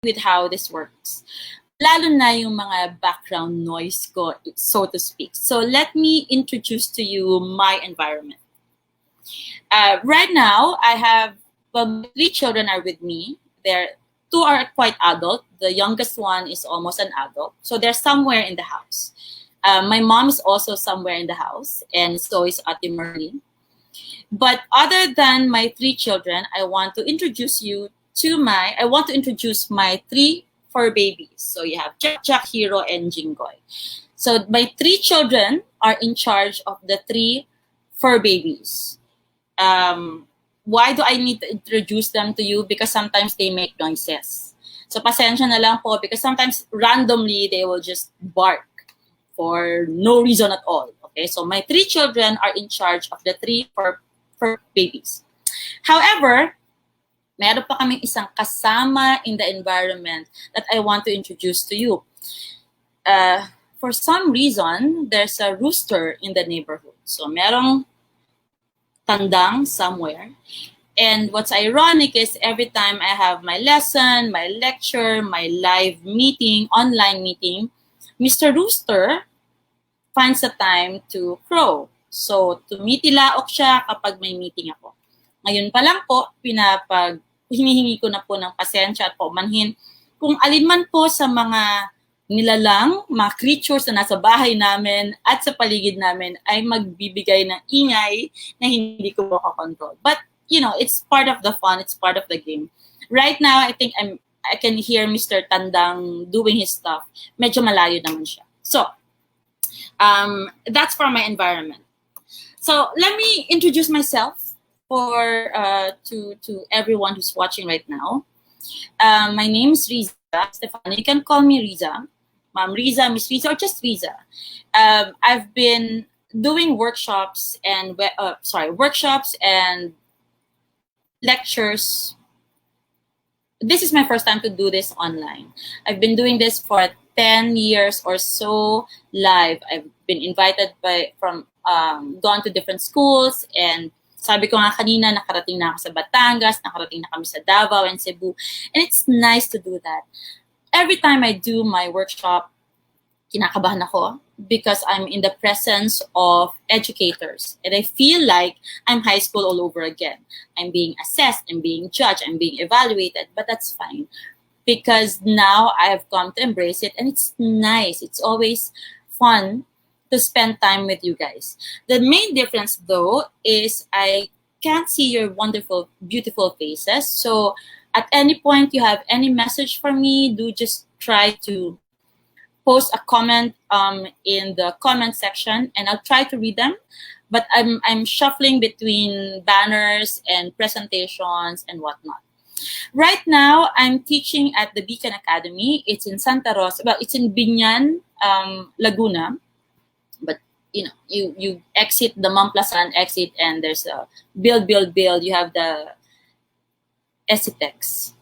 with how this works. Lalo na yung mga background noise ko, so to speak. So let me introduce to you my environment. Right now, I have, well, 3 children are with me. 2 are quite adult. The youngest one is almost an adult. So they're somewhere in the house. My mom is also somewhere in the house, and so is Ate Merlin. But other than my 3 children, I want to introduce my 3 fur babies. So you have Jack, Hero, and Jingoy. So my 3 children are in charge of the 3 fur babies. Why do I need to introduce them to you? Because sometimes they make noises. So pasensya na lang po, because sometimes randomly they will just bark for no reason at all. Okay, so my 3 children are in charge of the 3 fur babies. However, meron pa kaming isang kasama in the environment that I want to introduce to you. For some reason, there's a rooster in the neighborhood. So merong tandang somewhere. And what's ironic is every time I have my lesson, my lecture, my live meeting, online meeting, Mr. Rooster finds the time to crow. So, tumitilaok siya kapag may meeting ako. Ngayon pa lang po, hinihingi ko na po ng pasensya at paumanhin kung alin man po sa mga nilalang, mga creatures na nasa bahay namin at sa paligid namin ay magbibigay ng ingay na hindi ko makakontrol. But, you know, it's part of the fun, it's part of the game. Right now, I think I can hear Mr. Tandang doing his stuff. Medyo malayo naman siya. So, that's for my environment. So, let me introduce myself to everyone who's watching right now. My name is Riza, Estefani. You can call me Riza. Ma'am Riza, Miss Riza, or just Riza. I've been doing workshops and lectures. This is my first time to do this online. I've been doing this for 10 years or so live. I've been invited gone to different schools, and sabi ko nga kanina, nakarating na ako sa Batangas, nakarating na kami sa Davao and Cebu, and it's nice to do that. Every time I do my workshop, kinakabahan ako because I'm in the presence of educators. And I feel like I'm high school all over again. I'm being assessed, I'm being judged, I'm being evaluated, but that's fine. Because now I have come to embrace it, and it's nice. It's always fun to spend time with you guys. The main difference, though, is I can't see your wonderful, beautiful faces. So at any point you have any message for me, do just try to post a comment in the comment section, and I'll try to read them. But I'm shuffling between banners and presentations and whatnot. Right now, I'm teaching at the Beacon Academy. It's in Santa Rosa. Well, it's in Binyan, Laguna. But you know, you exit the Mamplasan exit, and there's a build. You have the Esitex,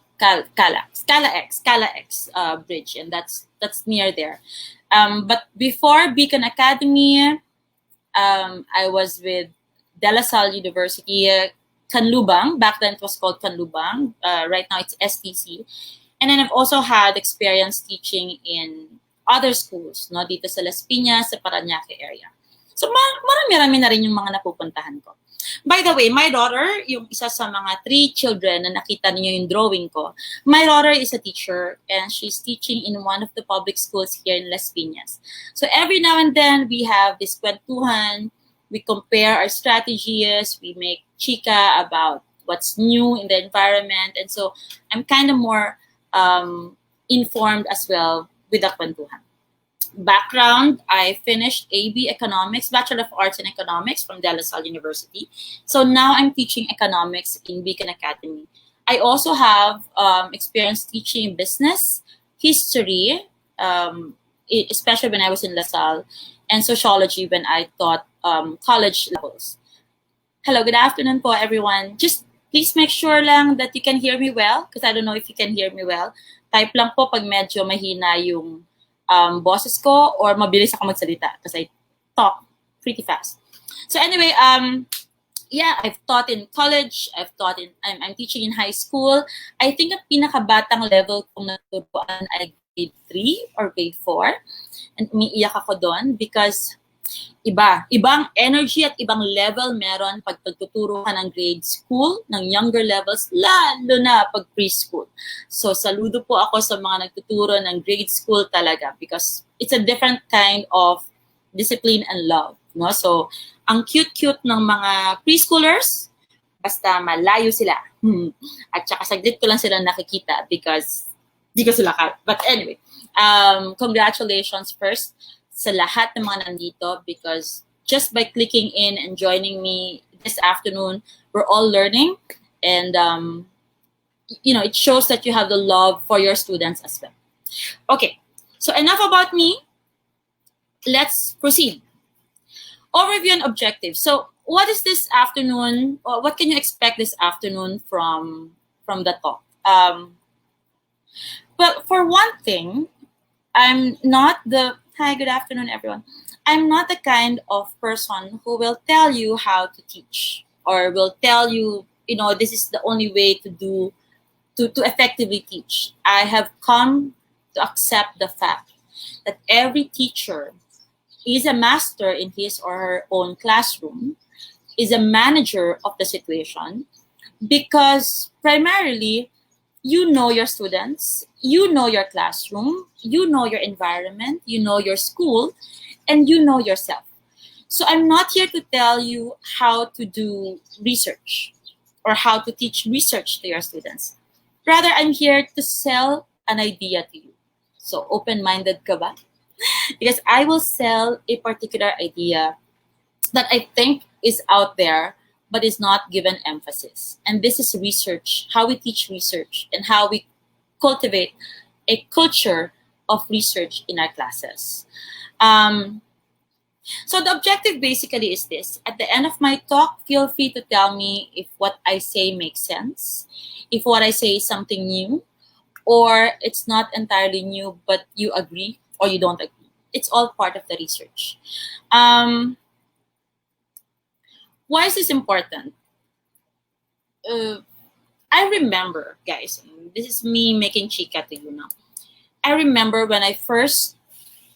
Scala X bridge, and that's near there. But before Beacon Academy, I was with De La Salle University, Canlubang. Back then it was called Canlubang. Right now it's STC. And then I've also had experience teaching in other schools, no, dito sa Las Piñas, sa Parañaque area. So marami-rami na rin yung mga napupuntahan ko. By the way, my daughter, yung isa sa mga 3 children na nakita niyo yung drawing ko, my daughter is a teacher, and she's teaching in one of the public schools here in Las Piñas. So every now and then, we have this kwentuhan, we compare our strategies, we make chika about what's new in the environment, and so I'm kind of more informed as well with the kwentuhan. Background, I finished AB Economics, Bachelor of Arts in Economics from De La Salle University. So now I'm teaching economics in Beacon Academy. I also have experience teaching business, history, especially when I was in La Salle, and sociology when I taught college levels. Hello, good afternoon po everyone. Just please make sure lang that you can hear me well, because I don't know if you can hear me well. Type lang po pag medyo mahina yung boses ko or mabilis ako magsalita because I talk pretty fast. So anyway, yeah, I've taught in college, I'm teaching in high school. I think ang pinakabatang level kong natuturuan ay grade 3 or grade 4. And umiiyak ako doon because ibang energy at ibang level meron pag pagtuturo ka ng grade school, ng younger levels, lalo na pag preschool. So saludo po ako sa mga nagtuturo ng grade school talaga because it's a different kind of discipline and love. No? So, ang cute-cute ng mga preschoolers, basta malayo sila. At saka saglit ko lang sila nakikita because di ko sila But anyway, congratulations first sa lahat ng mga nandito because just by clicking in and joining me this afternoon, we're all learning and it shows that you have the love for your students as well. Okay, so enough about me. Let's proceed. Overview and objectives. So what is this afternoon? What can you expect this afternoon from the talk? Well, for one thing, I'm not the... Hi, good afternoon, everyone. I'm not the kind of person who will tell you how to teach or will tell you, this is the only way to effectively teach. I have come to accept the fact that every teacher is a master in his or her own classroom, is a manager of the situation, because primarily, you know your students, you know your classroom, you know your environment, you know your school, and you know yourself. So I'm not here to tell you how to do research or how to teach research to your students. Rather, I'm here to sell an idea to you. So open-minded ka ba? Because I will sell a particular idea that I think is out there but is not given emphasis. And this is research, how we teach research and how we cultivate a culture of research in our classes. So the objective basically is this. At the end of my talk, feel free to tell me if what I say makes sense, if what I say is something new, or it's not entirely new, but you agree or you don't agree. It's all part of the research. Why is this important? I remember, guys, this is me making chica to you now. I remember when I first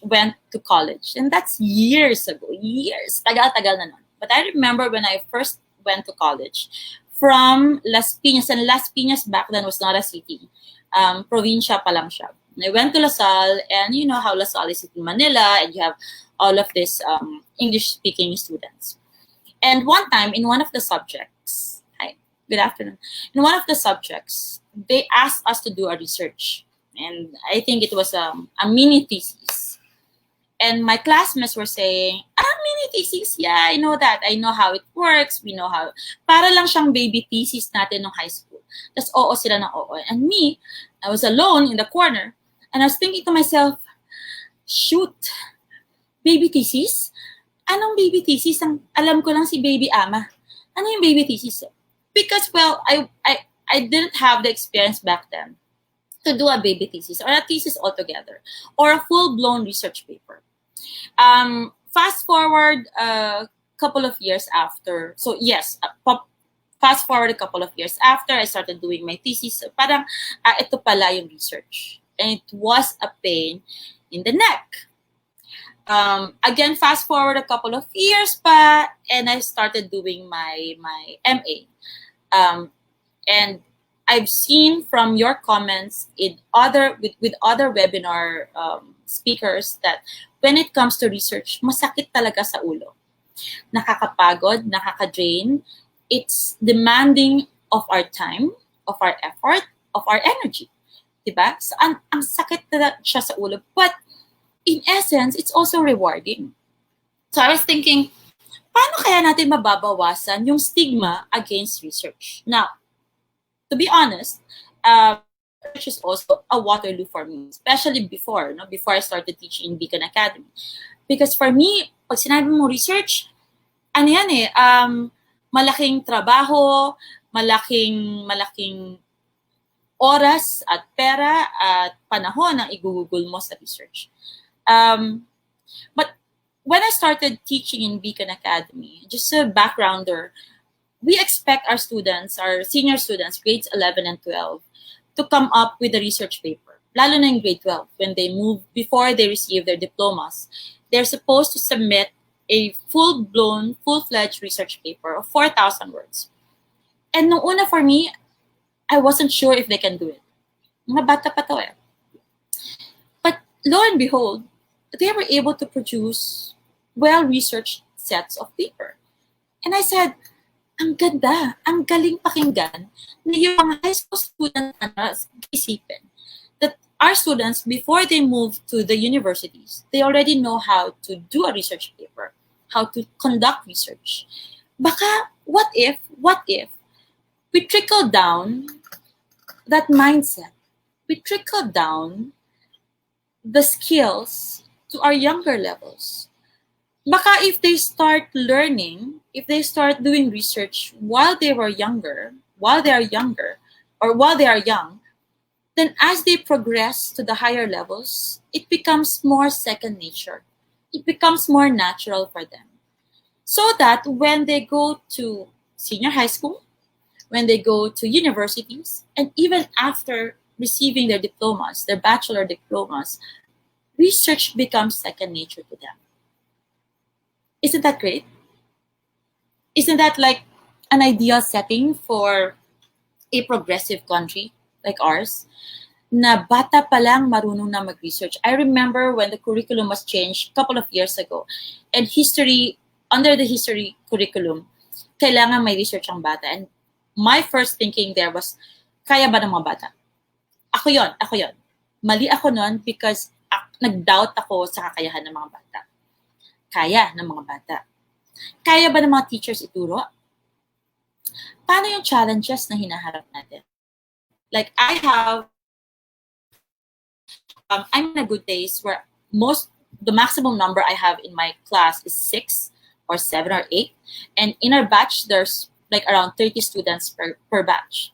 went to college, and that's years ago, tagal-tagal na nun. But I remember when I first went to college from Las Piñas, and Las Piñas back then was not a city. Provincia pa lang siya. I went to LaSalle, and you know how LaSalle is in Manila, and you have all of these English-speaking students. And one time, in one of the subjects, hi, good afternoon. In one of the subjects, they asked us to do a research. And I think it was a mini thesis. And my classmates were saying, mini thesis, yeah, I know that. I know how it works. We know how. Para lang siyang baby thesis natin nung high school. Tapos oo sila ng oo. And me, I was alone in the corner. And I was thinking to myself, shoot, baby thesis? Anong baby thesis? Ang alam ko lang si baby ama. Ano yung baby thesis? Because, well, I didn't have the experience back then to do a baby thesis or a thesis altogether or a full-blown research paper. Fast forward a couple of years after. So, yes, fast forward a couple of years after I started doing my thesis. Parang, ito pala yung research. And it was a pain in the neck. Again, fast forward a couple of years pa, and I started doing my MA. And I've seen from your comments with other webinar speakers that when it comes to research, masakit talaga sa ulo. Nakakapagod, nakaka-drain. It's demanding of our time, of our effort, of our energy. Diba? So, ang sakit talaga siya sa ulo. But in essence, it's also rewarding. So I was thinking, paano kaya natin mababawasan yung stigma against research? Now, to be honest, research is also a Waterloo for me, especially before I started teaching in Beacon Academy. Because for me, pag sinabi mo research, ano yan malaking trabaho, malaking oras at pera at panahon ang igugugol mo sa research. But when I started teaching in Beacon Academy, just a backgrounder, we expect our students, our senior students, grades 11 and 12, to come up with a research paper. Lalo na in grade 12, when they move, before they receive their diplomas, they're supposed to submit a full-blown, full-fledged research paper of 4,000 words. And nung una for me, I wasn't sure if they can do it. Mga bata pa to eh. But lo and behold, they were able to produce well-researched sets of paper. And I said, ang ganda, ang galing pakinggan na yung mga high school students isipin that our students, before they move to the universities, they already know how to do a research paper, how to conduct research. Baka, what if we trickle down that mindset? We trickle down the skills to our younger levels. Baka if they start learning, if they start doing research while they are younger, or while they are young, then as they progress to the higher levels, it becomes more second nature. It becomes more natural for them. So that when they go to senior high school, when they go to universities, and even after receiving their diplomas, their bachelor diplomas, research becomes second nature to them. Isn't that great? Isn't that like an ideal setting for a progressive country like ours? Na bata pa lang marunong na mag-research. I remember when the curriculum was changed a couple of years ago, and history, under the history curriculum, kailangan may research ang bata. And my first thinking there was, kaya ba ng mga bata? Ako yon. Mali ako nun because nag-doubt ako sa kakayahan ng mga bata. Kaya ng mga bata. Kaya ba ng mga teachers ituro? Paano yung challenges na hinaharap natin? Like I'm in a good days where the maximum number I have in my class is 6 or 7 or 8. And in our batch, there's like around 30 students per batch.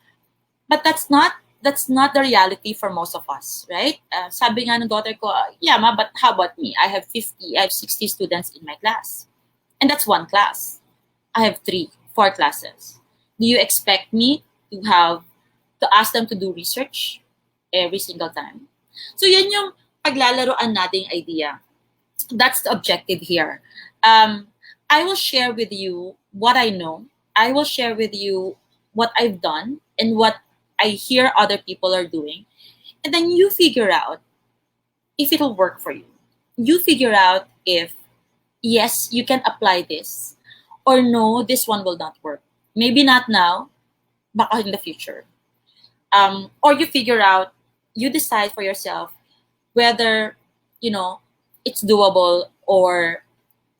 But that's not the reality for most of us, right? Sabi nga ng daughter ko, yeah, ma, but how about me? I have 60 students in my class. And that's one class. I have 4 classes. Do you expect me to ask them to do research every single time? So yun yung paglalaroan nating idea. That's the objective here. I will share with you what I know. I will share with you what I've done and what I hear other people are doing. And then you figure out if it'll work for you. You figure out if, yes, you can apply this, or no, this one will not work. Maybe not now, but in the future. Or you figure out, you decide for yourself whether, it's doable or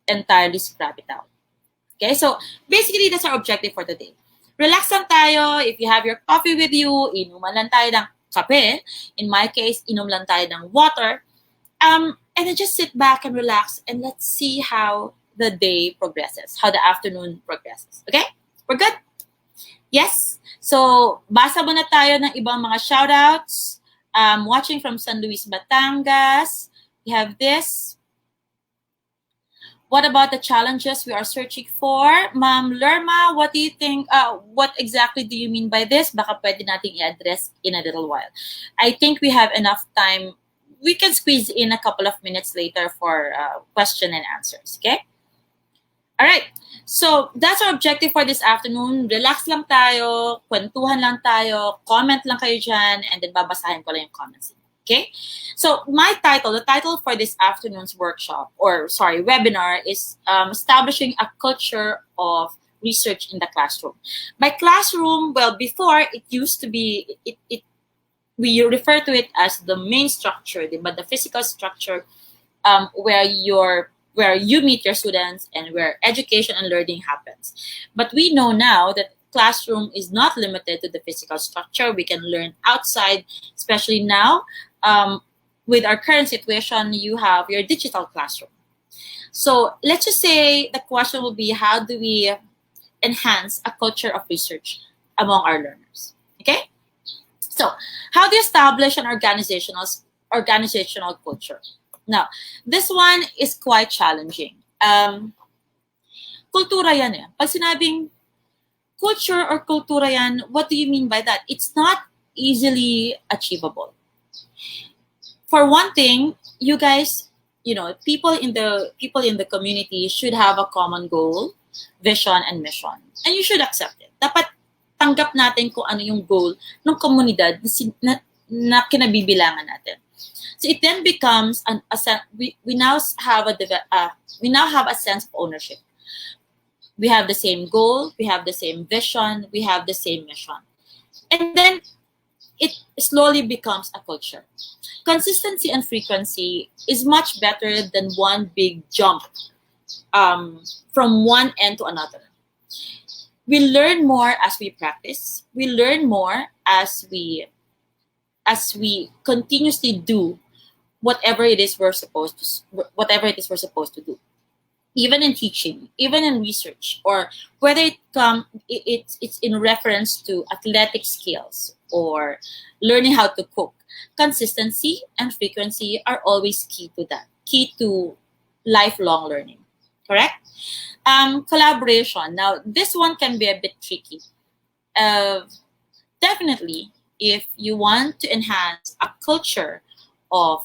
entirely scrap it out. Okay, so basically that's our objective for today. Relax lang tayo. If you have your coffee with you, inuman lang tayo ng kape. In my case, inom lang tayo ng water. And then just sit back and relax and let's see how the day progresses, how the afternoon progresses. Okay? We're good? Yes? So, basa muna tayo ng ibang mga shoutouts. Watching from San Luis, Batangas. We have this. What about the challenges we are searching for? Ma'am Lerma, what do you think? What exactly do you mean by this? Baka pwede nating i-address in a little while. I think we have enough time. We can squeeze in a couple of minutes later for question and answers, okay? All right. So that's our objective for this afternoon. Relax lang tayo, kwentuhan lang tayo, comment lang kayo dyan, and then babasahin ko lang yung comments. Okay, so the title for this afternoon's webinar is establishing a culture of research in the classroom. By classroom, well, before it used to be, we refer to it as the main structure, but the physical structure where you meet your students and where education and learning happens. But we know now that classroom is not limited to the physical structure. We can learn outside, especially now. With our current situation, you have your digital classroom. So let's just say the question will be, how do we enhance a culture of research among our learners? Okay? So how do you establish an organizational culture? Now, this one is quite challenging. Kultura yan eh. Pag sinabing culture or kultura yan, what do you mean by that? It's not easily achievable. For one thing, you guys, people in the community should have a common goal, vision, and mission. And you should accept it. Dapat tanggap natin kung ano yung goal ng komunidad na kinabibilangan natin. So it then becomes we now have a sense of ownership. We have the same goal, we have the same vision, we have the same mission. And then it slowly becomes a culture. Consistency and frequency is much better than one big jump from one end to another. We learn more as we practice. We learn more as we continuously do whatever it is we're supposed to do. Even in teaching, even in research, or whether it's in reference to athletic skills or learning how to cook, consistency and frequency are always key to lifelong learning. Correct? Collaboration. Now, this one can be a bit tricky. Definitely, if you want to enhance a culture of,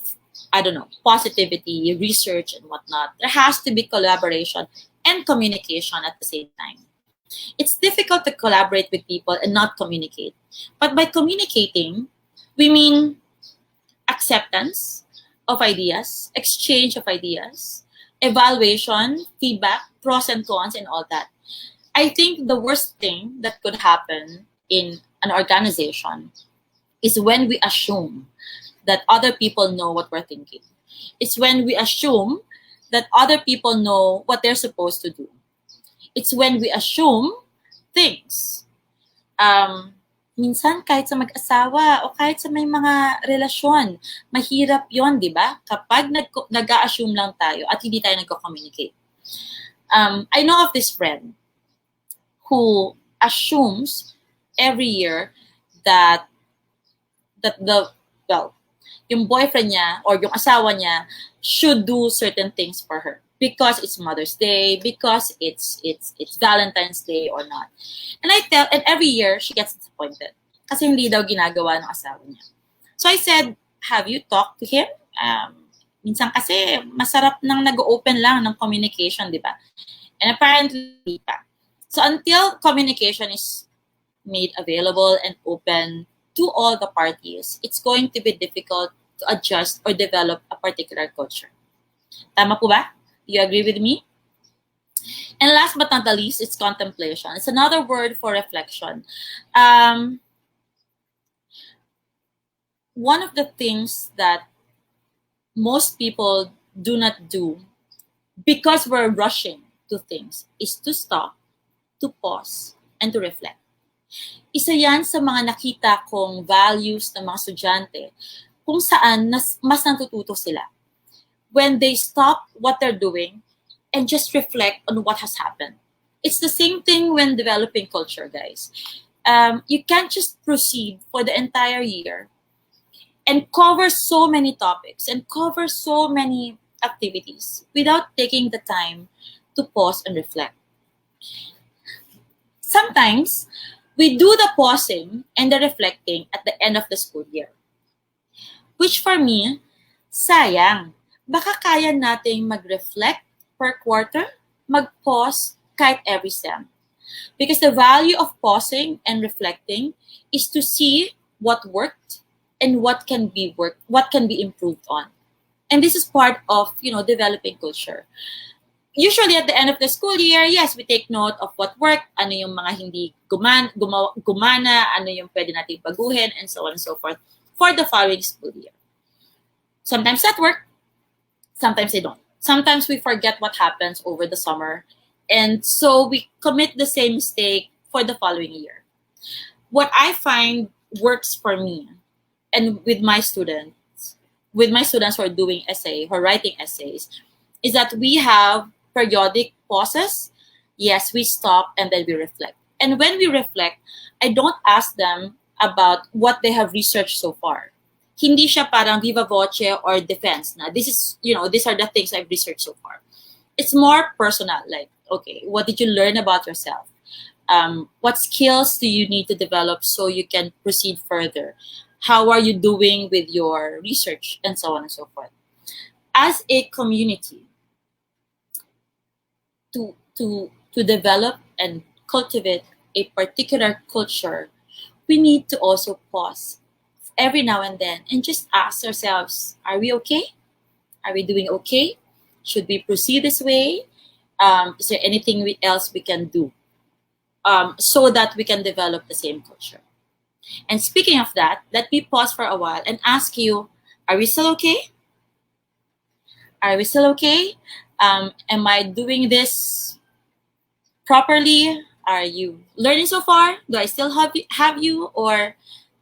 positivity, research, and whatnot, there has to be collaboration and communication at the same time. It's difficult to collaborate with people and not communicate. But by communicating, we mean acceptance of ideas, exchange of ideas, evaluation, feedback, pros and cons, and all that. I think the worst thing that could happen in an organization is when we assume that other people know what we're thinking. It's when we assume that other people know what they're supposed to do. It's when we assume things. Minsan kahit sa mag-asawa o kahit sa may mga relasyon, mahirap yon, di ba? Kapag nag-a-assume lang tayo at hindi tayo nagko-communicate. I know of this friend who assumes every year that yung boyfriend niya or yung asawa niya should do certain things for her because it's Mother's Day, because it's Valentine's Day or not. And every year she gets disappointed kasi hindi daw ginagawa ng asawa niya. So I said, have you talked to him? Minsan kasi masarap nang nag-open lang ng communication, di ba? And apparently, hindi pa. So until communication is made available and open to all the parties, it's going to be difficult to adjust or develop a particular culture. Tama po ba? You agree with me? And last but not the least, it's contemplation. It's another word for reflection. One of the things that most people do not do because we're rushing to things is to stop, to pause, and to reflect. Isa yan sa mga nakita kong values ng mga estudyante kung saan mas natututo sila. When they stop what they're doing and just reflect on what has happened. It's the same thing when developing culture, guys. You can't just proceed for the entire year and cover so many topics and cover so many activities without taking the time to pause and reflect. Sometimes, we do the pausing and the reflecting at the end of the school year. Which for me, sayang. Baka kaya nating mag-reflect per quarter, mag-pause kahit every sem. Because the value of pausing and reflecting is to see what worked and what can be improved on. And this is part of, developing culture. Usually at the end of the school year, yes, we take note of what worked, ano yung mga hindi gumana, ano yung pwede nating baguhin, and so on and so forth for the following school year. Sometimes that work, sometimes they don't. Sometimes we forget what happens over the summer, and so we commit the same mistake for the following year. What I find works for me, and with my students who are doing essay, who are writing essays, is that we have periodic pauses. Yes, we stop and then we reflect. And when we reflect, I don't ask them about what they have researched so far. Hindi siya parang viva voce or defense na these are the things I've researched so far. It's more personal, like, okay, what did you learn about yourself? What skills do you need to develop so you can proceed further? How are you doing with your research, and so on and so forth. As a community, to develop and cultivate a particular culture, we need to also pause every now and then and just ask ourselves, are we okay? Are we doing okay? Should we proceed this way? Is there anything else we can do so that we can develop the same culture? And speaking of that, let me pause for a while and ask you, are we still okay? Are we still okay? Am I doing this properly? Are you learning so far? Do I still have you? Or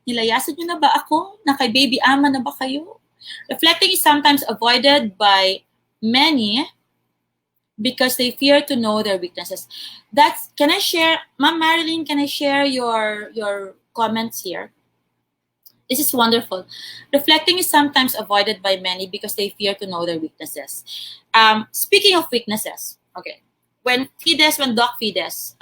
nilayasan nyo na ba ako? Naka-baby ama na ba kayo? Reflecting is sometimes avoided by many because they fear to know their weaknesses. Can I share, Ma'am Marilyn, can I share your comments here? This is wonderful. Reflecting is sometimes avoided by many because they fear to know their weaknesses. Speaking of weaknesses, okay, when Doc Fides,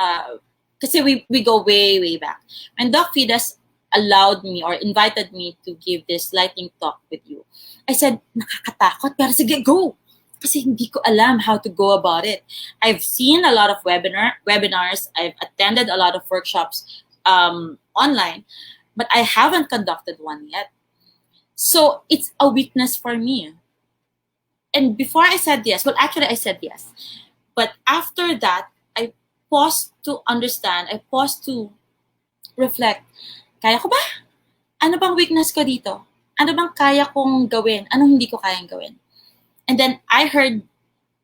kasi we go way, way back. When Doc Fides allowed me or invited me to give this lightning talk with you, I said, nakakatakot, pero sige, go! Kasi hindi ko alam how to go about it. I've seen a lot of webinars. I've attended a lot of workshops online, but I haven't conducted one yet. So it's a weakness for me. And before I said yes, well, actually I said yes. But after that, I paused to understand. I paused to reflect. Kaya ko ba? Ano bang weakness ko dito? Ano bang kaya kong gawin? Anong hindi ko kayang gawin? And then I heard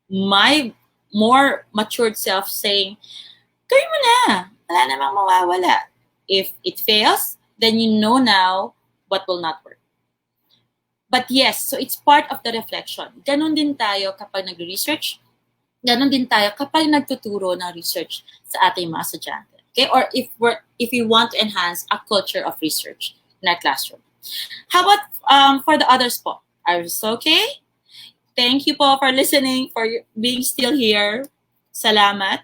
my more matured self saying, gawin mo na. Wala namang mawawala. If it fails, then you know now what will not work. But yes, so it's part of the reflection. Ganon din tayo kapag nag-research. Ganon din tayo kapag nagtuturo ng research sa ating mga estudyante. Okay? Or if we want to enhance a culture of research in our classroom. How about for the others po? Are you okay? Thank you po for listening, for being still here. Salamat.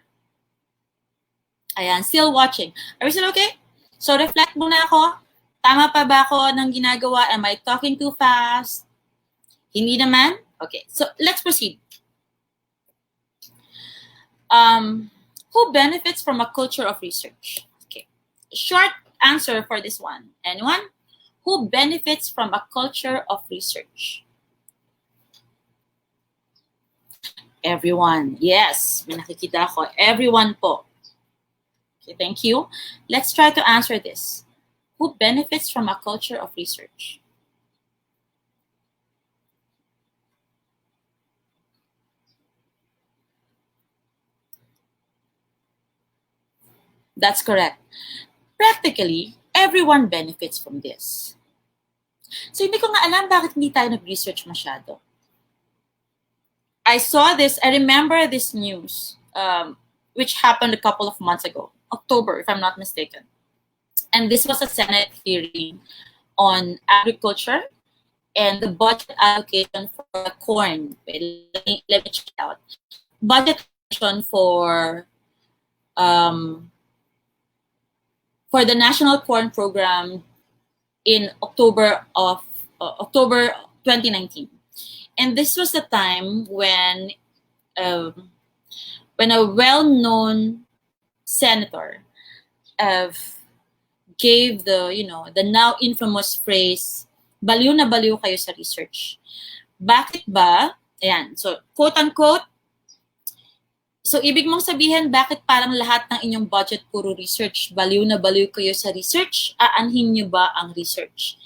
Ayan, still watching. Are we still okay? So reflect muna ako. Tama pa ba ako ng ginagawa? Am I talking too fast? Hindi naman? Okay, so let's proceed. Who benefits from a culture of research? Okay, short answer for this one. Anyone? Who benefits from a culture of research? Everyone. Yes, may nakikita ko. Everyone po. Okay, thank you. Let's try to answer this. Who benefits from a culture of research? That's correct. Practically, everyone benefits from this. So hindi ko nga alam bakit hindi tayo nag-research masyado. I saw this, I remember this news, which happened a couple of months ago, October, if I'm not mistaken. And this was a Senate hearing on agriculture and the budget allocation for corn. Wait, let me check it out. Budget allocation for the National Corn Program in October 2019. And this was the time when a well-known senator gave the now infamous phrase, baliw na baliw kayo sa research. Bakit ba? Ayan, so quote-unquote, so ibig mong sabihin, bakit parang lahat ng inyong budget puro research? Baliw na baliw kayo sa research? Aanhin nyo ba ang research?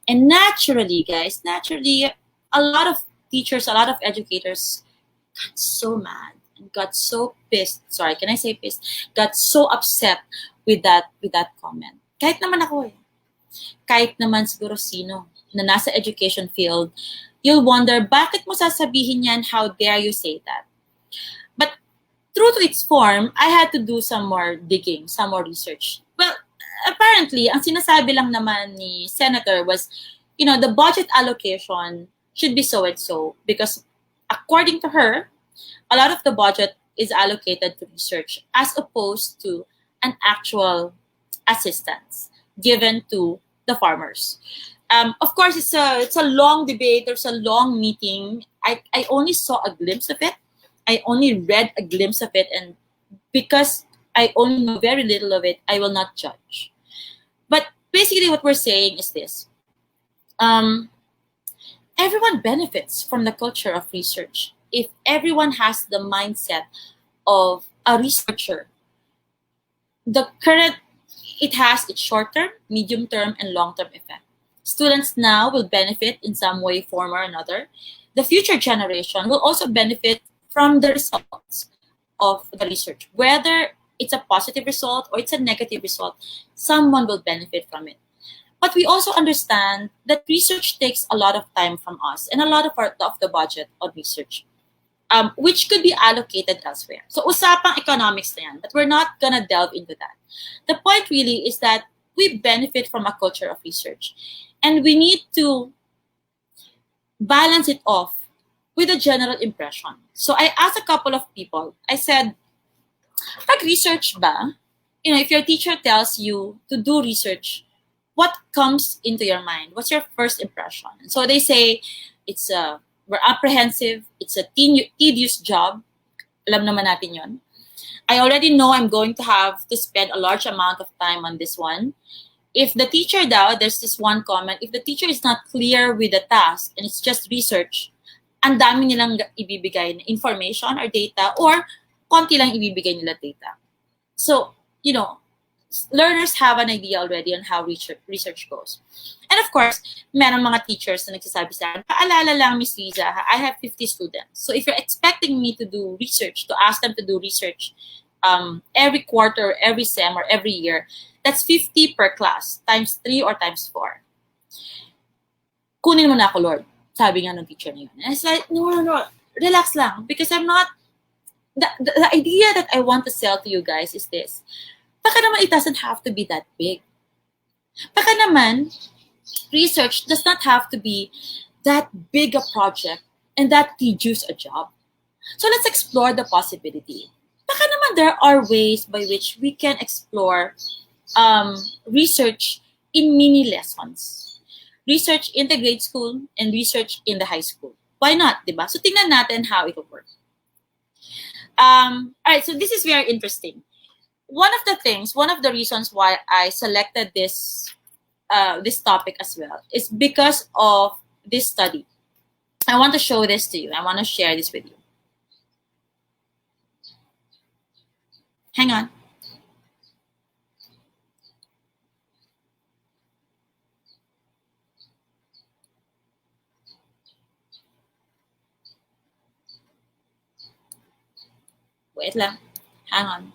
And naturally, guys, a lot of teachers, a lot of educators got so mad and got so pissed. Sorry, can I say pissed? Got so upset with that comment. Kahit naman ako eh. Kahit naman siguro sino na nasa education field, you'll wonder, bakit mo sasabihin yan? How dare you say that? But true to its form, I had to do some more digging, some more research. Well, apparently, ang sinasabi lang naman ni Senator was, the budget allocation should be so and so, because according to her, a lot of the budget is allocated to research as opposed to and actual assistance given to the farmers. Of course, it's a long debate. There's a long meeting. I only saw a glimpse of it. I only read a glimpse of it, and because I only know very little of it, I will not judge. But basically, what we're saying is this: um, everyone benefits from the culture of research if everyone has the mindset of a researcher. The current It has its short-term, medium-term, and long-term effect. Students now will benefit in some way, form, or another. The future generation will also benefit from the results of the research. Whether it's a positive result or it's a negative result, someone will benefit from it. But we also understand that research takes a lot of time from us and a lot of the budget on research, which could be allocated elsewhere. So usapang economics na yan, but we're not gonna delve into that. The point really is that we benefit from a culture of research, and we need to balance it off with a general impression. So I asked a couple of people, I said, research ba? If your teacher tells you to do research, what comes into your mind? What's your first impression? And so they say, we're apprehensive, it's a tedious job. Alam naman natin yon. I already know I'm going to have to spend a large amount of time on this one. If the teacher there's this one comment, if the teacher is not clear with the task and it's just research, ang dami nilang ibibigay na information or data, or konti lang ibibigay nila data. So, learners have an idea already on how research goes. And of course, meron mga teachers na nagsasabi sa akin, paalala lang, Miss Riza, I have 50 students. So if you're expecting me to do research, to ask them to do research every quarter, every sem, or every year, that's 50 per class, times 3 or times 4. Kunin mo na ako, Lord. Sabi nga ng teacher niya. And it's like, no, relax lang. Because I'm not, the idea that I want to sell to you guys is this. Baka naman it doesn't have to be that big. Baka naman, research does not have to be that big a project and that tedious a job. So let's explore the possibility. Baka naman there are ways by which we can explore research in mini lessons. Research in the grade school and research in the high school. Why not, diba? So tingnan natin how it will work. All right, so this is very interesting. One of the reasons why I selected this topic as well is because of this study. I want to show this to you. I want to share this with you. Hang on. Wait lang. Hang on.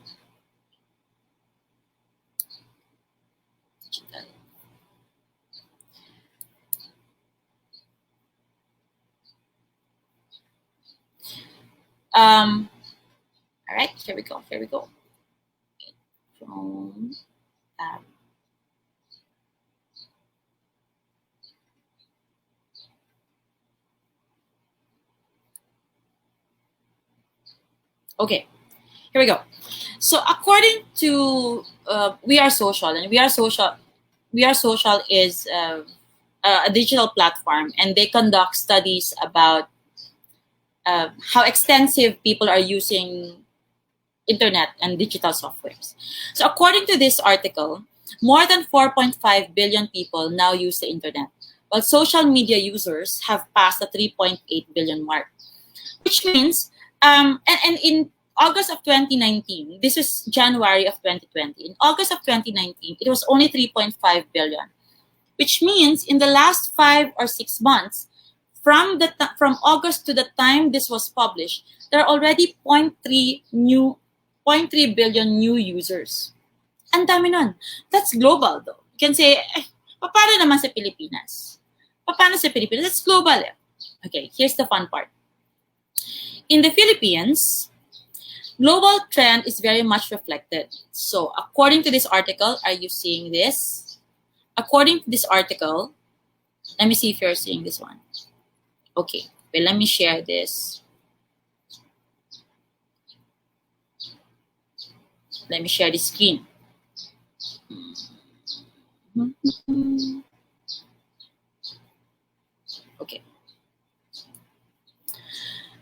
All right, here we go. From tab. Okay, here we go. So according to We Are Social, and We Are Social is a digital platform, and they conduct studies about how extensive people are using internet and digital softwares. So according to this article, more than 4.5 billion people now use the internet, while social media users have passed the 3.8 billion mark, which means, and in August of 2019, this is January of 2020, in August of 2019, it was only 3.5 billion, which means in the last 5 or 6 months, from August to the time this was published, there are already 0.3 billion new users. Ang dami nun. That's global though. You can say, paano naman sa Pilipinas? Paano sa Pilipinas? That's global. Okay, here's the fun part. In the Philippines, global trend is very much reflected. So according to this article, are you seeing this? According to this article, let me see if you're seeing this one. Okay, well, let me share this. Let me share the screen. Okay.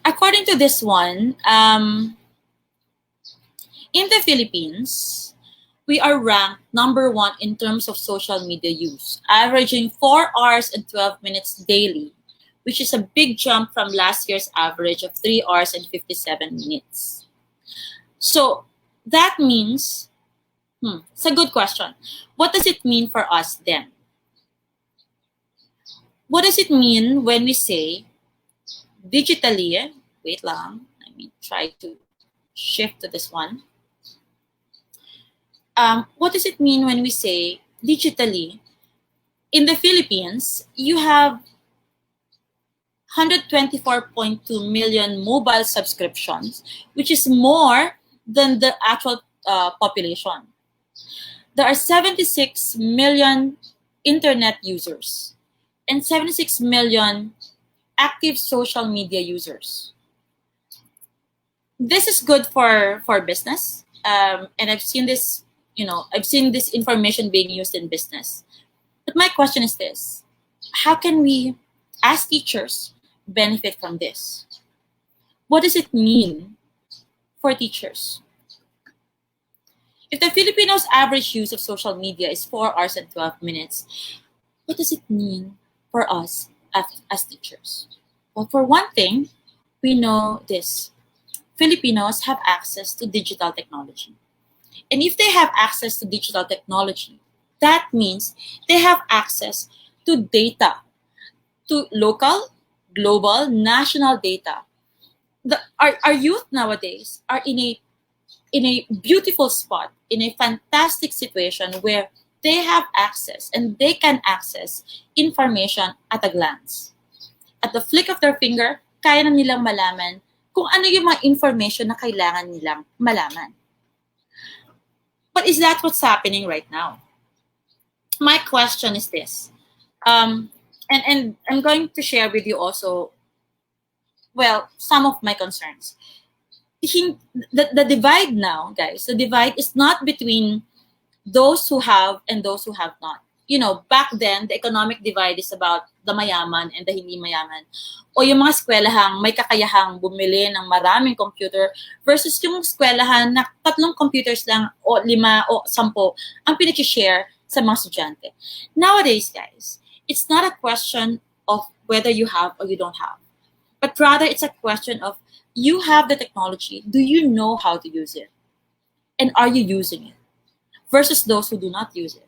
According to this one, in the Philippines, we are ranked number one in terms of social media use, averaging 4 hours and 12 minutes daily, which is a big jump from last year's average of 3 hours and 57 minutes. So that means, it's a good question. What does it mean for us then? What does it mean when we say digitally, wait lang, let me try to shift to this one. What does it mean when we say digitally? In the Philippines, you have 124.2 million mobile subscriptions, which is more than the actual population. There are 76 million internet users and 76 million active social media users. This is good for business, and I've seen this. I've seen this information being used in business. But my question is this: how can we, as teachers, benefit from this? What does it mean for teachers? If the Filipinos' average use of social media is 4 hours and 12 minutes, what does it mean for us as teachers? Well, for one thing, we know this. Filipinos have access to digital technology. And if they have access to digital technology, that means they have access to data, to local, global, national data. Our youth nowadays are in a beautiful spot, in a fantastic situation where they have access and they can access information at a glance. At the flick of their finger, kaya na nilang malaman kung ano yung mga information na kailangan nilang malaman. But is that what's happening right now? My question is this. And I'm going to share with you also, some of my concerns. The divide now, guys, the divide is not between those who have and those who have not. Back then, the economic divide is about the mayaman and the hindi mayaman. O yung mga eskwelahang may kakayahang bumili ng maraming computer versus yung eskwelahan na 3 computers lang o 5 o 10 ang pinag-share sa mga estudyante. Nowadays, guys, it's not a question of whether you have or you don't have, but rather it's a question of you have the technology, do you know how to use it? And are you using it? Versus those who do not use it.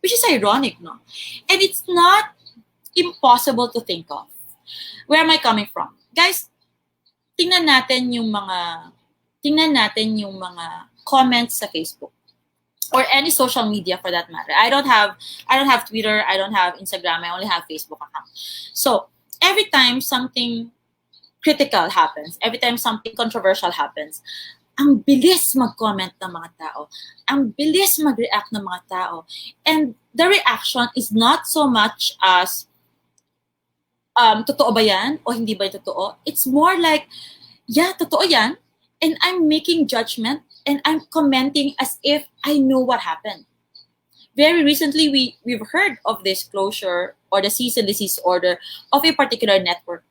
Which is ironic, no? And it's not impossible to think of. Where am I coming from? Guys, tingnan natin yung mga comments sa Facebook or any social media for that matter. I don't have Twitter, I don't have Instagram, I only have Facebook account. So, every time something critical happens, every time something controversial happens, ang bilis mag-comment ng mga tao. Ang bilis mag-react ng mga tao. And the reaction is not so much as, totoo ba yan? O hindi ba yung totoo? It's more like, yeah, totoo yan. And I'm making judgment and I'm commenting as if I know what happened. Very recently, we've heard of this closure or the cease and desist order of a particular network.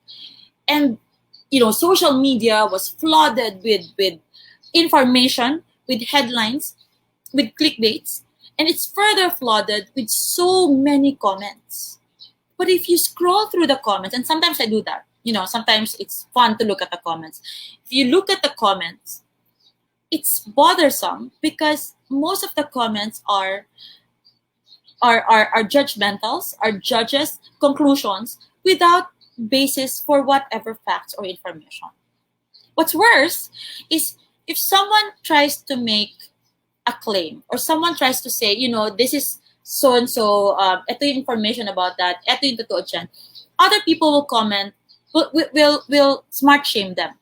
And, social media was flooded with information, with headlines, with clickbaits, and it's further flooded with so many comments. But if you scroll through the comments, and sometimes I do that, sometimes it's fun to look at the comments. If you look at the comments, it's bothersome because most of the comments are judgmentals, are judges' conclusions without basis for whatever facts or information. What's worse is if someone tries to make a claim or someone tries to say, this is so-and-so, ito yung information about that, ito yung totoo dyan, other people will comment, will smart shame them.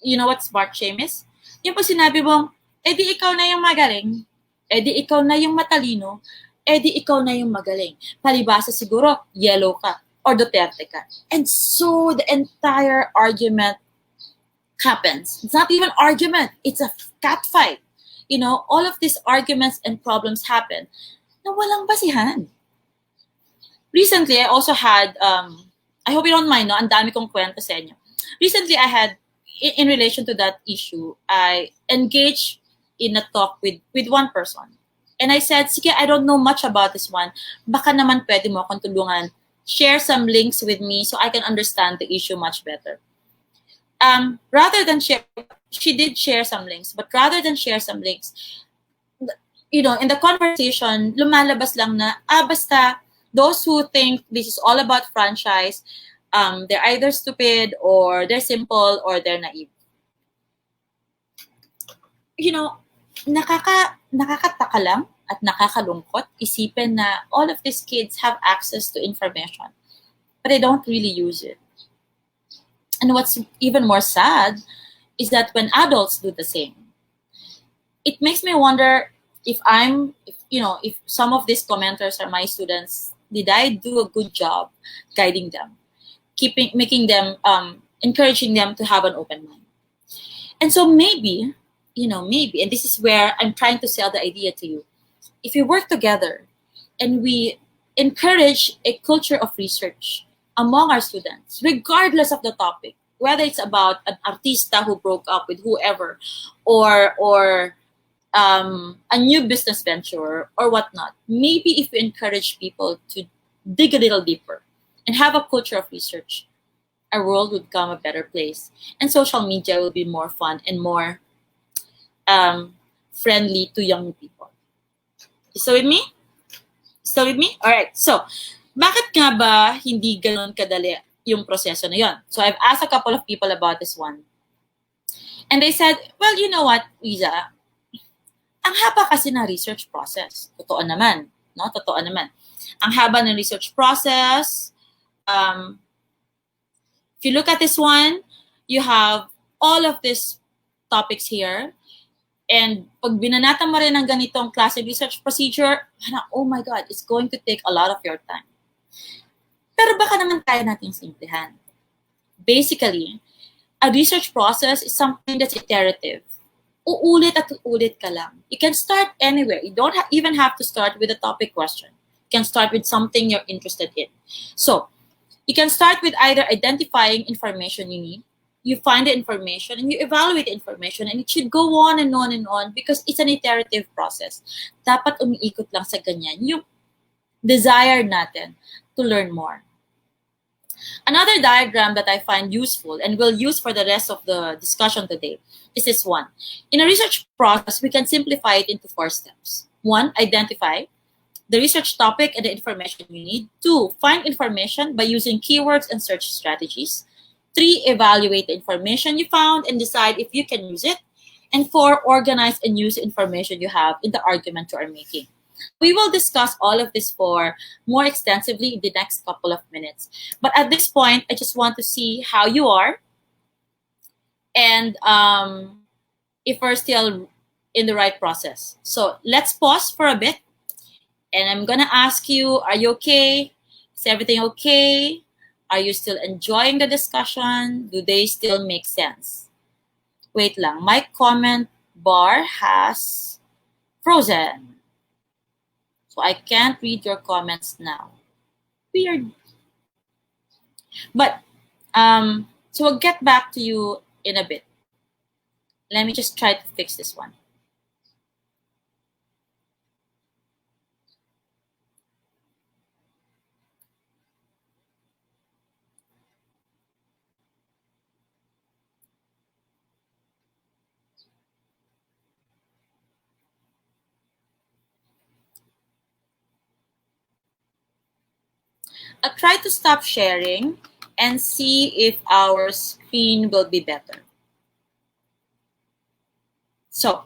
You know what smart shame is? Yung pag sinabi mong, edi ikaw na yung magaling, edi ikaw na yung matalino, edi ikaw na yung magaling. Palibasa siguro, yellow ka or Duterte ka. And so the entire argument happens. It's not even argument. It's a cat fight. all of these arguments and problems happen na walang basihan. Recently, I also had, I hope you don't mind, no? Ang dami kong kwento sa inyo. Recently, I had, in relation to that issue, I engaged in a talk with one person. And I said, sige, I don't know much about this one. Baka naman pwede mo akong tulungan. Share some links with me so I can understand the issue much better. Rather than share, she did share some links, but rather than share some links, in the conversation, lumalabas lang na, basta, those who think this is all about franchise, they're either stupid or they're simple or they're naive. Nakakataka lang at nakakalungkot isipin na all of these kids have access to information, but they don't really use it. And what's even more sad is that when adults do the same, it makes me wonder if some of these commenters are my students, did I do a good job guiding them, making them, encouraging them to have an open mind? And so maybe, and this is where I'm trying to sell the idea to you. If we work together and we encourage a culture of research among our students, regardless of the topic, whether it's about an artista who broke up with whoever, or a new business venture or whatnot, maybe if we encourage people to dig a little deeper and have a culture of research, our world would become a better place, and social media will be more fun and more friendly to young people. Still with me? Still with me? All right. So, bakit nga ba hindi ganun kadali yung proseso na yon? So, I've asked a couple of people about this one. And they said, well, you know what, Riza? Ang haba kasi ng research process. Totoo naman. No? Totoo naman. Ang haba ng research process. If you look at this one, you have all of these topics here. And pag binanata mo rin ng ganitong classic research procedure, oh my God, it's going to take a lot of your time. Pero baka naman kaya nating simplihan. Basically, a research process is something that's iterative. Uulit at uulit ka lang. You can start anywhere. You don't even have to start with a topic question. You can start with something you're interested in. So, you can start with either identifying information you need, you find the information, and you evaluate the information, and it should go on and on and on because it's an iterative process. Dapat umiikot lang sa ganyan yung desire natin to learn more. Another diagram that I find useful and will use for the rest of the discussion today is this one. In a research process, we can simplify it into 4 steps. 1, identify the research topic and the information you need. 2, find information by using keywords and search strategies. 3, evaluate the information you found and decide if you can use it. And 4, organize and use the information you have in the argument you are making. We will discuss all of this more extensively in the next couple of minutes. But at this point, I just want to see how you are and if we're still in the right process. So let's pause for a bit. And I'm going to ask you, are you okay? Is everything okay? Are you still enjoying the discussion? Do they still make sense? Wait lang, my comment bar has frozen. So I can't read your comments now. Weird. But, so we'll get back to you in a bit. Let me just try to fix this one. I'll try to stop sharing and see if our screen will be better. So,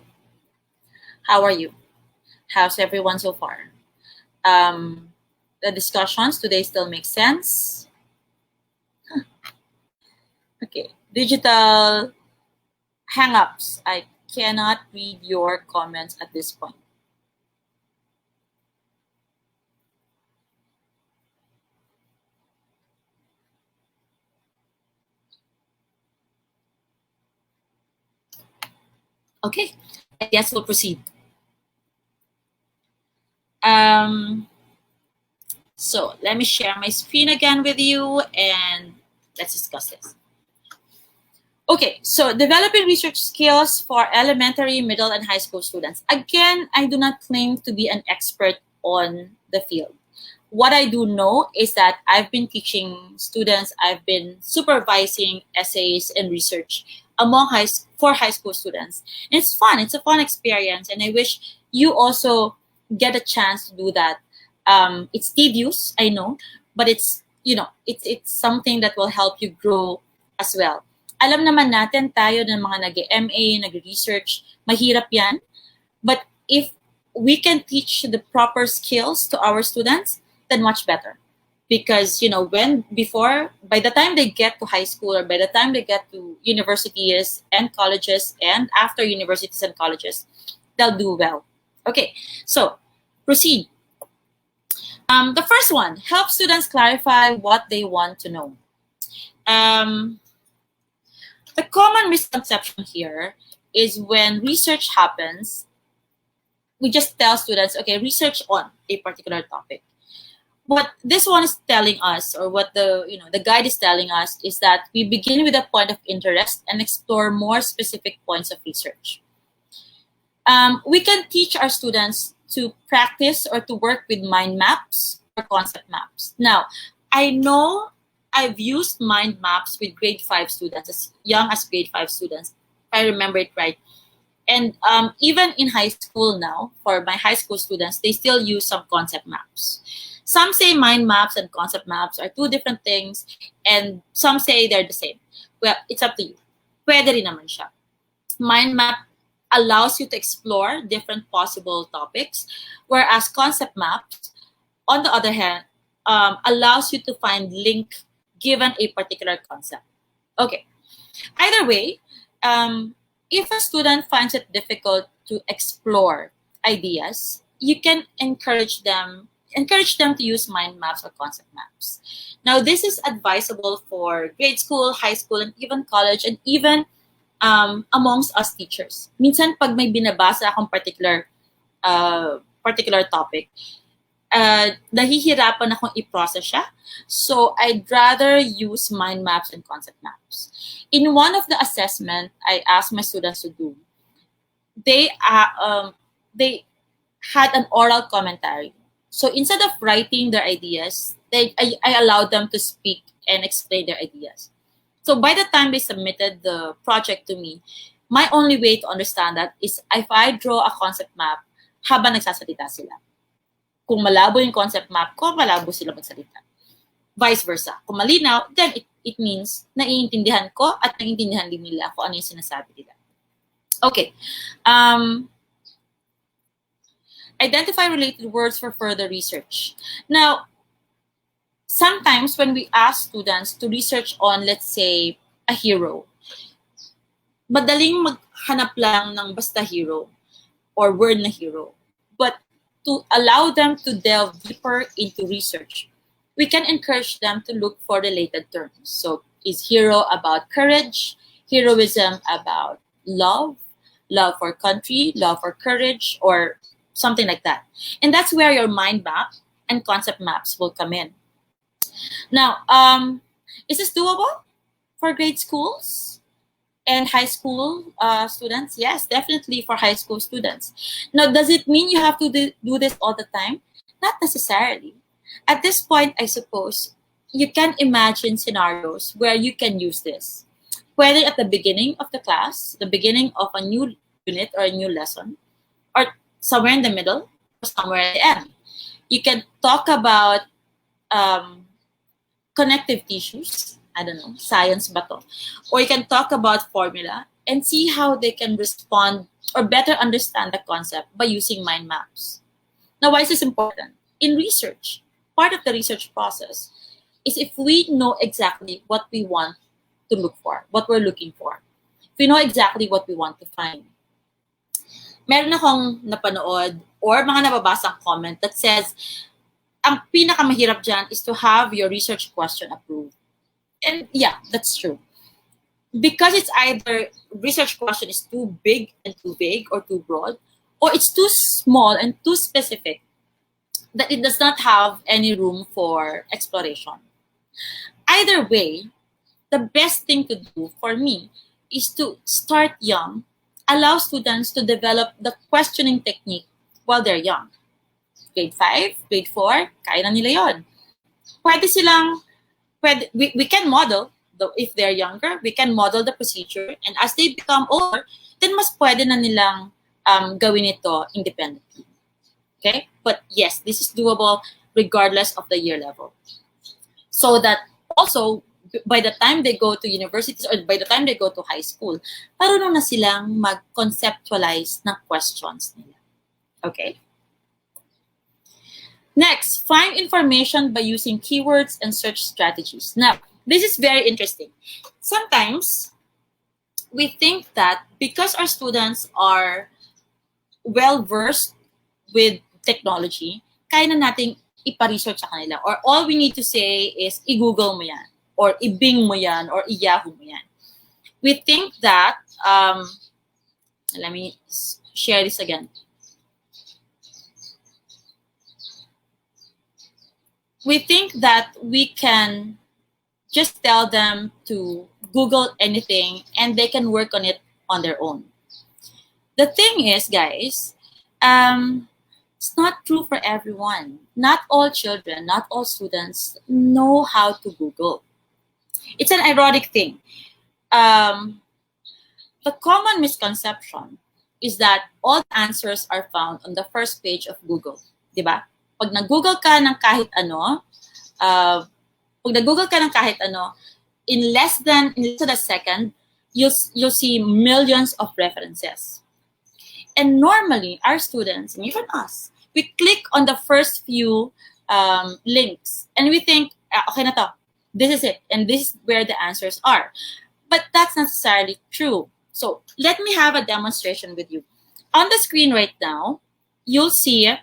how are you? How's everyone so far? The discussions today still make sense? Huh. Okay, digital hang-ups. I cannot read your comments at this point. Okay, Yes, we'll proceed. So let me share my screen again with you and let's discuss this. Okay, so developing research skills for elementary, middle, and high school students. Again, I do not claim to be an expert on the field. What I do know is that I've been teaching students, I've been supervising essays and research for high school students. And it's fun, it's a fun experience, and I wish you also get a chance to do that. It's tedious, I know, but it's it's something that will help you grow as well. Alam naman natin tayo ng mga nag-MA, nag-research, mahirap yan. But if we can teach the proper skills to our students, then much better. Because, by the time they get to high school or by the time they get to universities and colleges and after universities and colleges, they'll do well. Okay, so proceed. The first one, help students clarify what they want to know. The common misconception here is when research happens, we just tell students, okay, research on a particular topic. What this one is telling us, or what the guide is telling us, is that we begin with a point of interest and explore more specific points of research. We can teach our students to practice or to work with mind maps or concept maps. Now, I know I've used mind maps with grade 5 students, as young as grade 5 students, if I remember it right. And even in high school now, for my high school students, they still use some concept maps. Some say mind maps and concept maps are two different things, and some say they're the same. Well, it's up to you. Pwede rin naman siya. Mind map allows you to explore different possible topics, whereas concept maps, on the other hand, allows you to find link given a particular concept. Okay. Either way, if a student finds it difficult to explore ideas, you can encourage them to use mind maps or concept maps. Now, this is advisable for grade school, high school, and even college, and even amongst us teachers. Minsan, pag may binabasa akong particular topic, nahihirapan akong i-process siya. So I'd rather use mind maps and concept maps. In one of the assessment I asked my students to do, they had an oral commentary. So instead of writing their ideas, I allowed them to speak and explain their ideas. So by the time they submitted the project to me, my only way to understand that is if I draw a concept map habang nagsasalita sila. Kung malabo yung concept map ko, malabo sila magsalita. Vice versa. Kung malinaw, then it means naiintindihan ko at naiintindihan din nila kung ano yung sinasabi nila. Okay. Identify related words for further research. Now, sometimes when we ask students to research on, let's say, a hero, madaling maghanap lang ng basta hero or word na hero. But to allow them to delve deeper into research, we can encourage them to look for related terms. So, is hero about courage? Heroism about love? Love for country? Love for courage? Or something like that. And that's where your mind map and concept maps will come in. Now, is this doable for grade schools and high school students? Yes, definitely for high school students. Now, does it mean you have to do this all the time? Not necessarily. At this point, I suppose, you can imagine scenarios where you can use this. Whether at the beginning of the class, the beginning of a new unit or a new lesson, or somewhere in the middle, or somewhere at the end. You can talk about connective tissues, I don't know, science ba to? Or you can talk about formula and see how they can respond or better understand the concept by using mind maps. Now, why is this important? In research, part of the research process is if we know exactly what we want to look for, what we're looking for. If we know exactly what we want to find. Meron akong napanood or mga nababasang comment that says, ang pinakamahirap dyan is to have your research question approved. And yeah, that's true. because it's either research question is too big and too vague or too broad, or it's too small and too specific that it does not have any room for exploration. Either way, the best thing to do for me is to start young, allow students to develop the questioning technique while they're young. Grade 5, grade 4, kaya na nila yon. Pwede silang, we can model, if they're younger, we can model the procedure, and as they become older, then mas pwede na nilang gawin ito independently. Okay? But yes, this is doable regardless of the year level. So that also, by the time they go to universities or by the time they go to high school, marunong na silang mag-conceptualize ng questions nila. Okay? Next, find information by using keywords and search strategies. Now, this is very interesting. Sometimes, we think that because our students are well-versed with technology, kaya na nating ipa-research sa kanila. Or all we need to say is, i-Google mo yan, or i-Bing mo yan, or i-Yahoo mo yan. We think that, let me share this again. We think that we can just tell them to Google anything and they can work on it on their own. The thing is, guys, it's not true for everyone. Not all children, not all students know how to Google. It's an ironic thing. The common misconception is that all answers are found on the first page of Google. Diba? Pag nag-Google ka ng kahit ano, in less than a second, you'll see millions of references. And normally, our students, and even us, we click on the first few links, and we think, okay na to, this is it, and this is where the answers are. But that's not necessarily true. So let me have a demonstration with you. On the screen right now, you'll see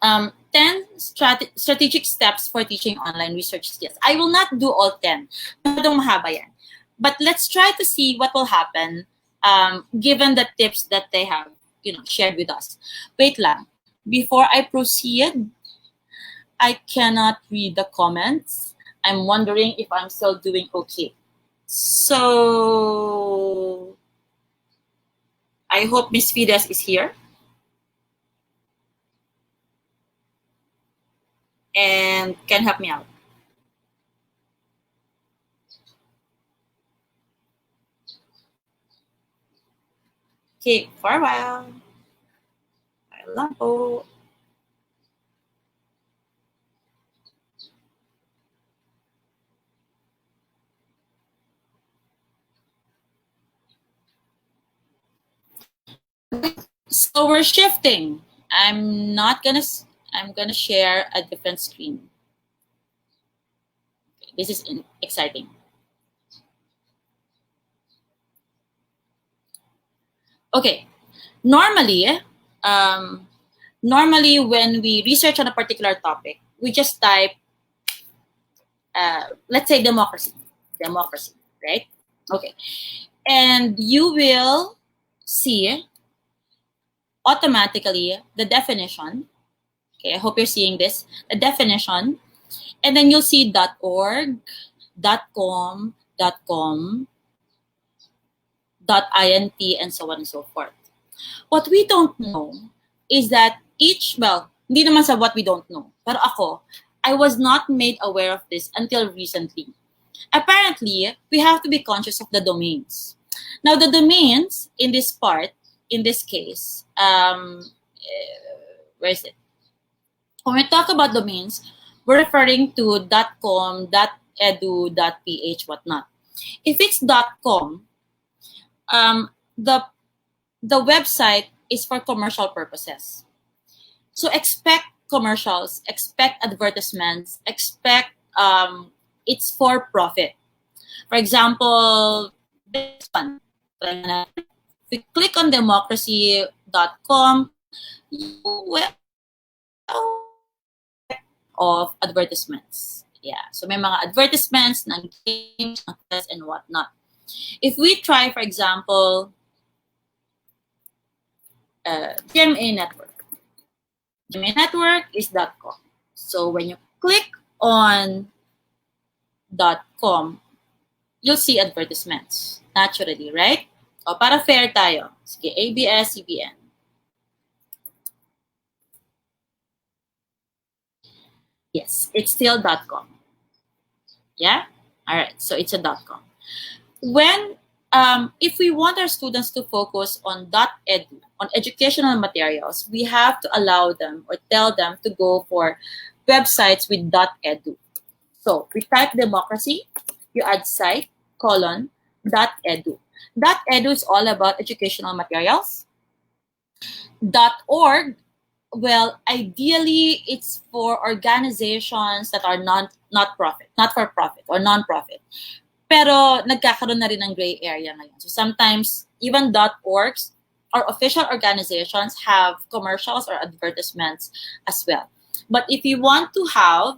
10 strategic steps for teaching online research skills. I will not do all 10. Mahaba yan. But let's try to see what will happen given the tips that they have shared with us. Wait lang. Before I proceed, I cannot read the comments. I'm wondering if I'm still doing okay. So I hope Miss Fides is here and can help me out. Okay, for a while. Lang po. So we're shifting. I'm gonna share a different screen. Okay, this is exciting. Okay, normally when we research on a particular topic, we just type, let's say democracy, right? Okay, and you will see automatically the definition. Okay, I hope you're seeing this, the definition, and then you'll see .org, .com, .int, and so on and so forth. What we don't know is that hindi naman sa what we don't know, pero I was not made aware of this until recently. Apparently, we have to be conscious of the domains. Now, the domains in this case, where is it? When we talk about domains, we're referring to .com, .edu, .ph, whatnot. If it's .com, the website is for commercial purposes. So expect commercials, expect advertisements, expect it's for profit. For example, this one. If we click on democracy.com, you will of advertisements. Yeah. So may mga advertisements ng games, ng tests, and whatnot. If we try, for example, GMA network. GMA network is .com. So when you click on .com, you'll see advertisements naturally, right? O para fair tayo. Sige, ABS-CBN. Yes, it's still .com. Yeah? All right, so it's a .com. When if we want our students to focus on .edu, on educational materials, we have to allow them or tell them to go for websites with .edu. So we type democracy, you add site, .edu. .edu is all about educational materials. .org, well, ideally it's for organizations that are not for profit or non-profit. Pero nagkakaroon na rin ng gray area ngayon. So sometimes even .orgs or official organizations have commercials or advertisements as well. But if you want to have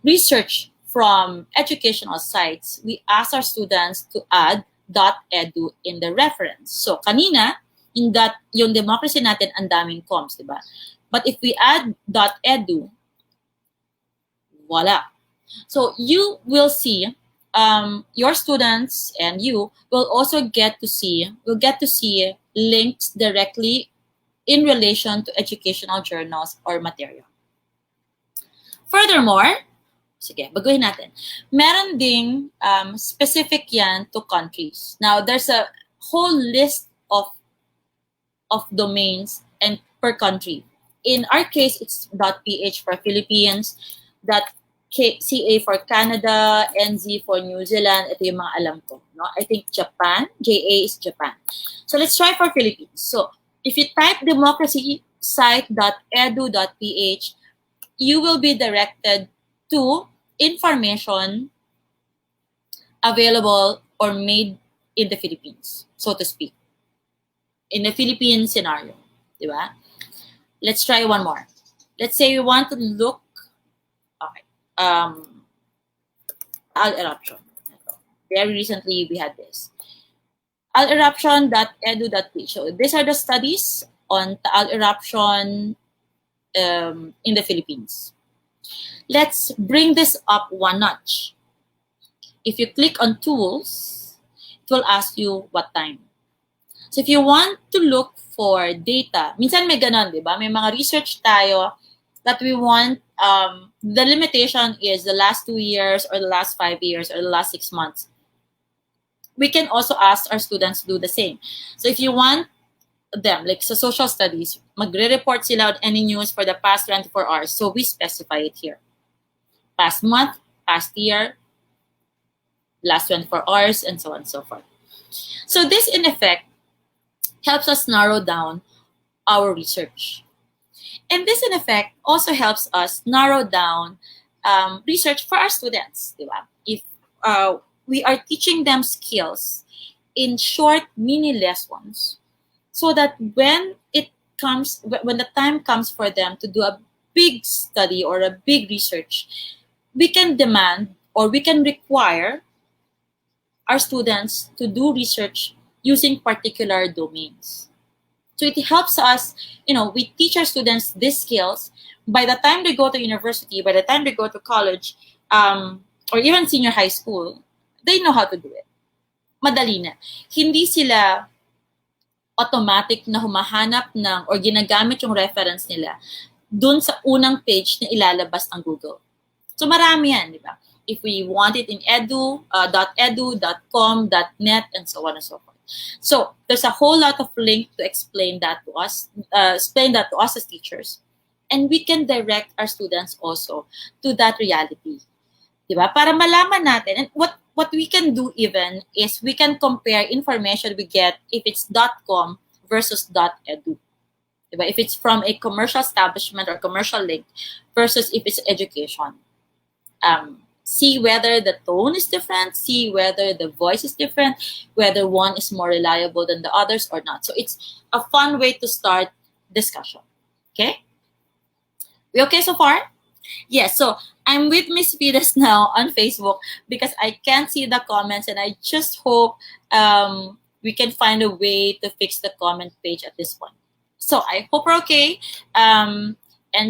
research from educational sites, we ask our students to add .edu in the reference. So kanina, yung democracy natin ang daming comms, diba? But if we add .edu, voila. So you will see, your students and you will also get to see links directly in relation to educational journals or material. Furthermore, sige, baguhin natin. Meron ding specific yan to countries. Now, there's a whole list of domains and per country. In our case, it's .ph for Philippines, .ca for Canada, NZ for New Zealand. Ito yung mga alam ko. No? I think Japan, JA is Japan. So let's try for Philippines. So if you type democracy site.edu.ph, you will be directed to information available or made in the Philippines, so to speak. In the Philippine scenario, di ba? Let's try one more. Let's say we want to look, okay, Al eruption. Very recently we had this. aleruption.edu.ph. So these are the studies on Taal eruption in the Philippines. Let's bring this up one notch. If you click on tools, it will ask you what time. So if you want to look for data, minsan may ganon, di ba? May mga research tayo that we want, the limitation is the last 2 years or the last 5 years or the last 6 months. We can also ask our students to do the same. So if you want them, like sa social studies, magre-report sila on any news for the past 24 hours. So we specify it here. Past month, past year, last 24 hours, and so on and so forth. So this, in effect, helps us narrow down our research. And this, in effect, also helps us narrow down research for our students. Diba? If we are teaching them skills in short mini lessons, so that when the time comes for them to do a big study or a big research, we can demand or we can require our students to do research using particular domains. So it helps us, we teach our students these skills. By the time they go to university, by the time they go to college, or even senior high school, they know how to do it. Madali na. Hindi sila automatic na humahanap ng or ginagamit yung reference nila dun sa unang page na ilalabas ng Google. So marami yan, di ba? If we want it in .edu, .com, .net, and so on and so forth. So there's a whole lot of link to explain that to us as teachers. And we can direct our students also to that reality. Diba? Para malaman natin. And what we can do even is we can compare information we get if it's .com versus .edu. Diba? If it's from a commercial establishment or commercial link versus if it's education. See whether the tone is different, see whether the voice is different, whether one is more reliable than the others or not. So it's a fun way to start discussion. Okay? We okay so far? Yes, so I'm with Miss Fides now on Facebook because I can't see the comments, and I just hope we can find a way to fix the comment page at this point. So I hope we're okay. And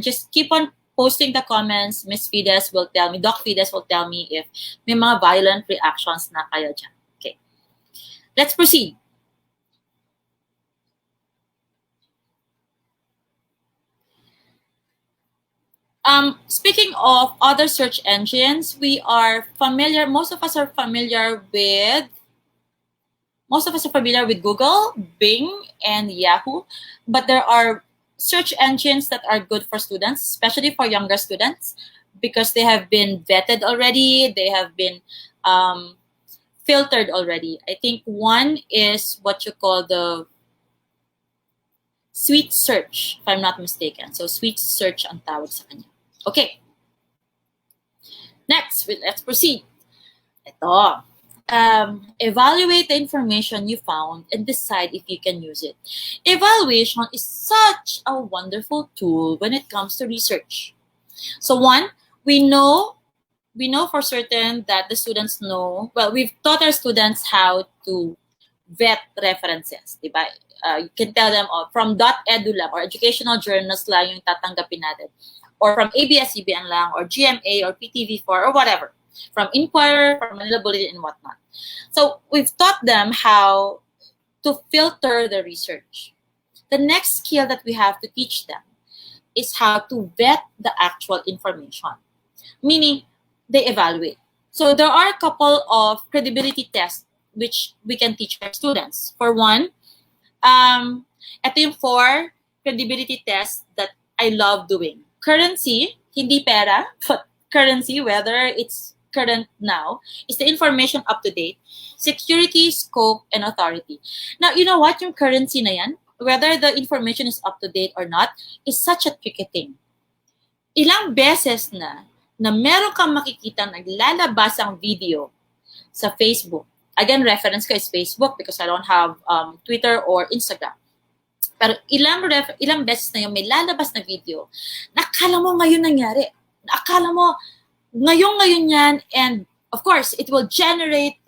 just keep on posting the comments. Miss Fides will tell me, Doc Fides will tell me if may mga violent reactions na kayo dyan. Okay. Let's proceed. Speaking of other search engines, most of us are familiar with Google, Bing, and Yahoo, but there are search engines that are good for students, especially for younger students, because they have been vetted already, they have been filtered already. I think one is what you call the Sweet Search, if I'm not mistaken. So Sweet Search ang tawag sa kanya. Okay. Next, let's proceed. Ito. Evaluate the information you found and decide if you can use it. Evaluation is such a wonderful tool when it comes to research. So one, we know for certain that the students know, well, we've taught our students how to vet references, diba? You can tell them from .edu lang or educational journals lang yung tatanggapin natin, or from ABS-CBN lang, or GMA, or PTV4, or whatever, from Inquirer, from Manila Bulletin, and whatnot. So we've taught them how to filter the research. The next skill that we have to teach them is how to vet the actual information, meaning they evaluate. So there are a couple of credibility tests which we can teach our students. For one, ito yung 4 credibility tests that I love doing. Currency, hindi pera, but currency, whether it's current now, is the information up to date, security, scope, and authority. Now, you know what? Yung currency na yan, whether the information is up to date or not, is such a tricky thing. Ilang beses na meron kang makikita naglalabas ang video sa Facebook. Again, reference ko is Facebook because I don't have Twitter or Instagram. Pero ilang beses na yung may lalabas na video, nakala mo ngayon nangyari. Nakala mo ngayon yan, and of course, it will generate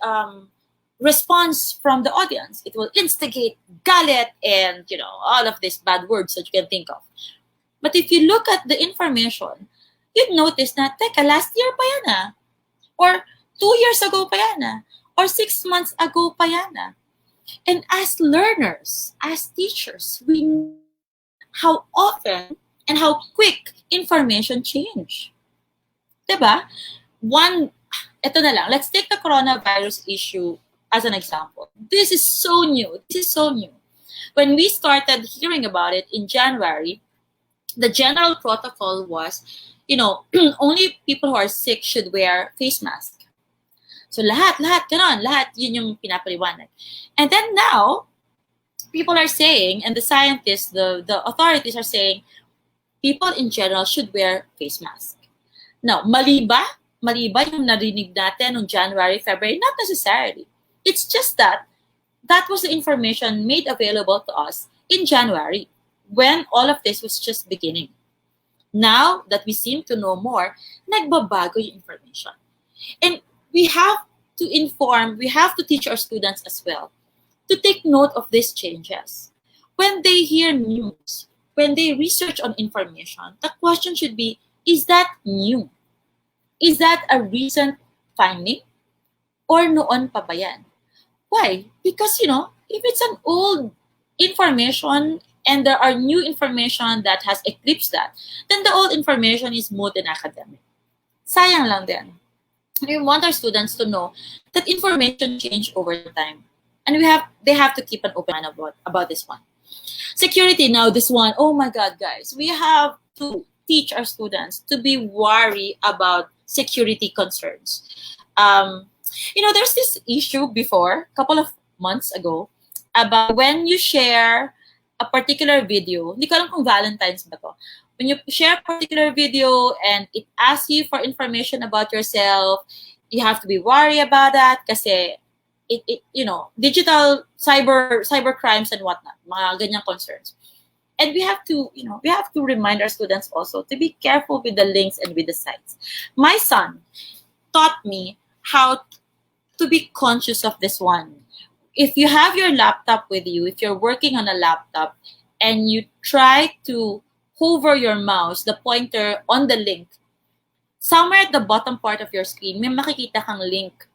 response from the audience. It will instigate galit and, all of these bad words that you can think of. But if you look at the information, you'd notice na, teka, last year pa yan ah. Or 2 years ago pa yan ah. Or 6 months ago pa yan ah. And as learners, as teachers, we know how often and how quick information change. Diba? Ito na lang. Let's take the coronavirus issue as an example. This is so new. When we started hearing about it in January, the general protocol was, only people who are sick should wear face mask. So lahat, yun yung pinapaliwanag. And then now, people are saying, and the scientists, the authorities are saying, people in general should wear face mask. Now, mali ba yung narinig natin noong January, February? Not necessarily. It's just that was the information made available to us in January, when all of this was just beginning. Now that we seem to know more, nagbabago yung information. And we have to teach our students as well to take note of these changes. When they hear news, when they research on information, the question should be, is that new? Is that a recent finding? Or noon pa ba yan? Why? Because, if it's an old information and there are new information that has eclipsed that, then the old information is moot and academic. Sayang lang din. We want our students to know that information change over time. And they have to keep an open mind about this one. Security, now this one, oh my God, guys. We have to teach our students to be wary about security concerns. There's this issue before, a couple of months ago, about when you share a particular video, hindi ko alam kung Valentine's ba to. When you share a particular video and it asks you for information about yourself, you have to be worried about that kasi digital cyber crimes and whatnot, mga ganyang concerns. And we have to, we have to remind our students also to be careful with the links and with the sites. My son taught me how to be conscious of this one. If you have your laptop with you, if you're working on a laptop and you try to hover your mouse, the pointer on the link, somewhere at the bottom part of your screen, may makikita kang link.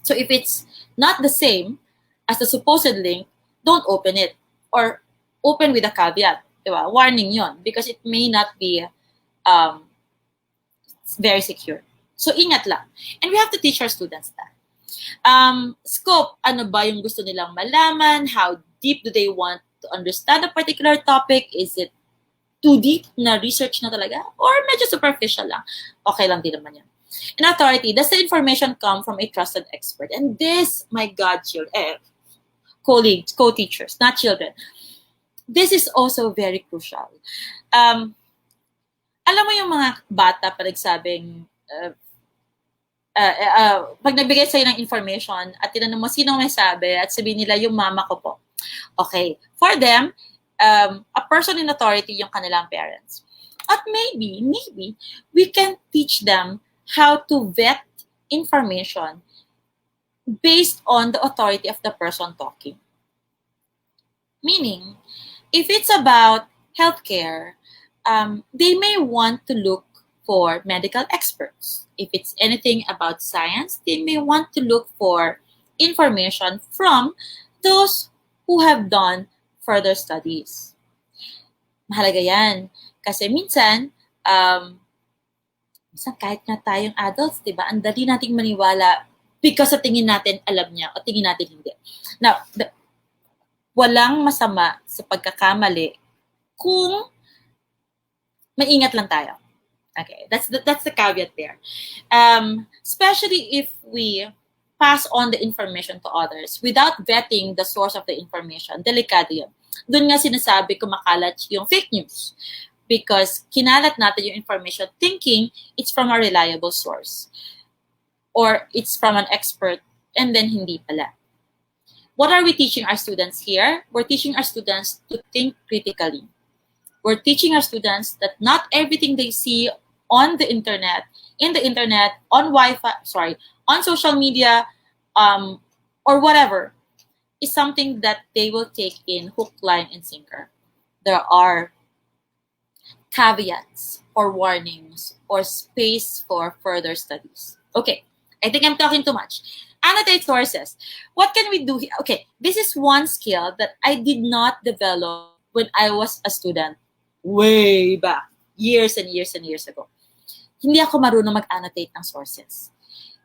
So if it's not the same as the supposed link, don't open it. Or open with a caveat. Diba? Warning yon, because it may not be very secure. So ingat lang. And we have to teach our students that. Scope, ano ba yung gusto nilang malaman? How deep do they want to understand a particular topic? Is it too deep na research na talaga? Or medyo superficial lang? Okay lang din naman yan. In authority, does the information come from a trusted expert? And this, my God, colleagues, co-teachers, not children. This is also very crucial. Alam mo yung mga bata pa nagsabing, pag nagbigay sa'yo ng information at tinanong mo sino may sabi at sabihin nila yung mama ko po. Okay. For them, a person in authority yung kanilang parents. At maybe, we can teach them how to vet information based on the authority of the person talking. Meaning, if it's about healthcare, they may want to look for medical experts. If it's anything about science, they may want to look for information from those who have done further studies. Mahalaga yan. Kasi minsan kahit nga tayong adults, di ba, ang dali nating maniwala because sa tingin natin alam niya o tingin natin hindi. Now, walang masama sa pagkakamali kung maingat lang tayo. Okay, that's the caveat there. Especially if we pass on the information to others without vetting the source of the information, delikado yun. Doon nga sinasabi kumakalat yung fake news because kinalat natin yung information thinking it's from a reliable source or it's from an expert and then hindi pala. What are we teaching our students here? We're teaching our students to think critically. We're teaching our students that not everything they see on the internet, on Wi-Fi, on social media, or whatever, is something that they will take in hook, line, and sinker. There are caveats or warnings or space for further studies. Okay, I think I'm talking too much. Annotate sources. What can we do here? Okay, this is one skill that I did not develop when I was a student way back, years and years and years ago. Hindi ako marunong mag-annotate ng sources.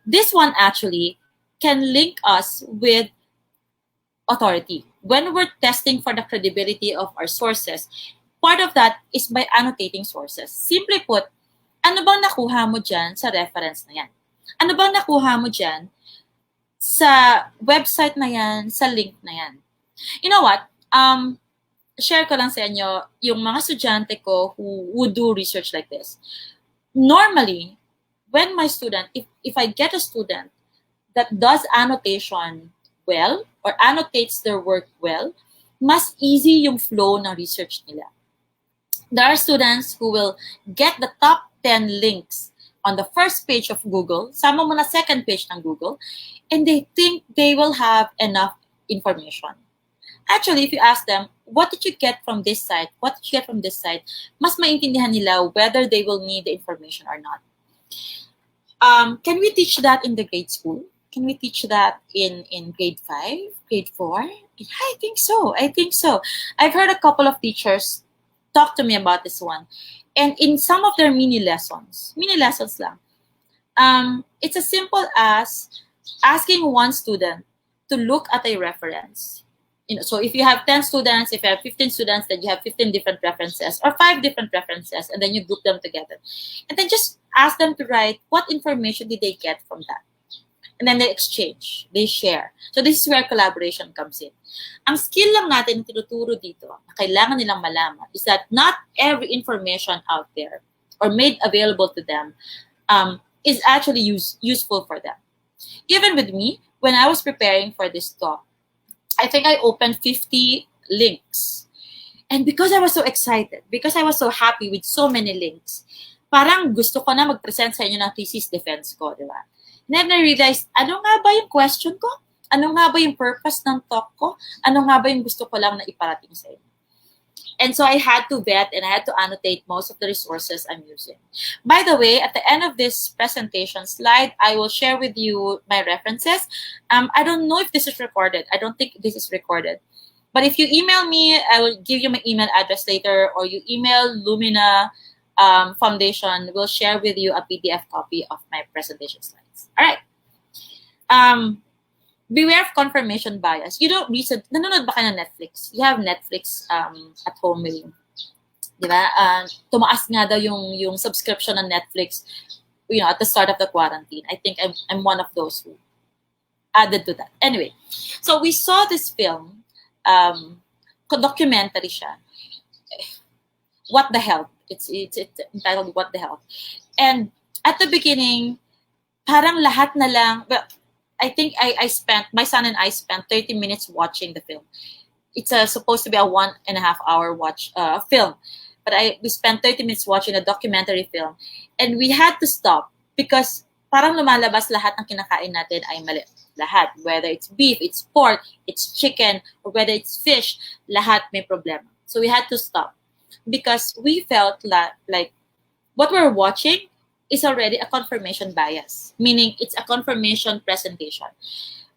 This one actually can link us with authority. When we're testing for the credibility of our sources, part of that is by annotating sources. Simply put, ano bang nakuha mo dyan sa reference na yan? Ano bang nakuha mo dyan sa website na yan, sa link na yan? You know what? Share ko lang sa inyo yung mga estudyante ko who would do research like this. Normally, when my student, if I get a student that does annotation well or annotates their work well, mas easy yung flow ng research nila. There are students who will get the top 10 links on the first page of Google, sama mo na second page ng Google, and they think they will have enough information. Actually, if you ask them, what did you get from this site? What did you get from this site? Mas maintindihan nila whether they will need the information or not. Can we teach that in the grade school? Can we teach that in grade 5, grade 4? I think so. I've heard a couple of teachers talk to me about this one. And in some of their mini lessons lang, it's as simple as asking one student to look at a reference. So if you have 10 students, if you have 15 students, then you have 15 different references or 5 different references, and then you group them together. And then just ask them to write what information did they get from that. And then they exchange, they share. So this is where collaboration comes in. Ang skill lang natin tinuturo dito na kailangan nilang malaman is that not every information out there or made available to them is actually useful for them. Even with me, when I was preparing for this talk, I think I opened 50 links. And because I was so excited, because I was so happy with so many links, parang gusto ko na mag-present sa inyo ng thesis defense ko, di ba? And then I realized, ano nga ba yung question ko? Ano nga ba yung purpose ng talk ko? Ano nga ba yung gusto ko lang na iparating sa inyo? And so I had to vet and I had to annotate most of the resources I'm using. By the way, at the end of this presentation slide, I will share with you my references. I don't know if this is recorded. I don't think this is recorded. But if you email me, I will give you my email address later, or you email Lumina Foundation, we'll share with you a PDF copy of my presentation slides. All right. Beware of confirmation bias. You don't recent, nanonood ba kayo ng Netflix? You have Netflix at home with you. Di ba? Tumaas nga daw yung subscription ng Netflix, at the start of the quarantine. I think I'm one of those who added to that. Anyway, so we saw this film, documentary siya. What the Hell? It's entitled What the Hell. And at the beginning, parang lahat na lang, well, I think my son and I spent 30 minutes watching the film. It's supposed to be a 1.5 hour watch film. But we spent 30 minutes watching a documentary film. And we had to stop because parang lumalabas lahat ng kinakain natin ay mali. Lahat. Whether it's beef, it's pork, it's chicken, or whether it's fish, lahat may problema. So we had to stop because we felt like what we're watching is already a confirmation bias, meaning it's a confirmation presentation.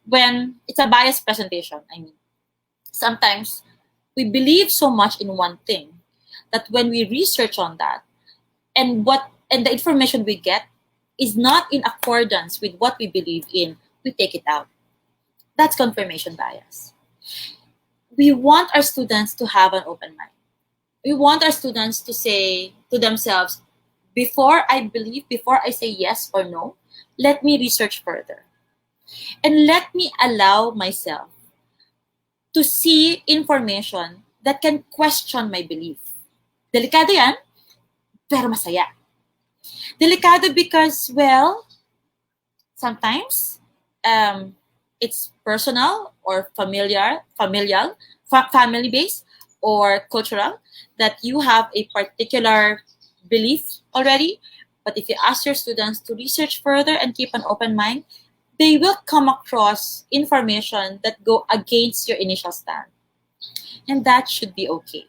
When it's a biased presentation, I mean, sometimes we believe so much in one thing that when we research on that and the information we get is not in accordance with what we believe in, we take it out. That's confirmation bias. We want our students to have an open mind. We want our students to say to themselves, before I believe, before I say yes or no, let me research further. And let me allow myself to see information that can question my belief. Delikado yan, pero masaya. Delikado because, well, sometimes it's personal or family-based or cultural, that you have a particular belief already. But if you ask your students to research further and keep an open mind, they will come across information that go against your initial stand. And that should be okay.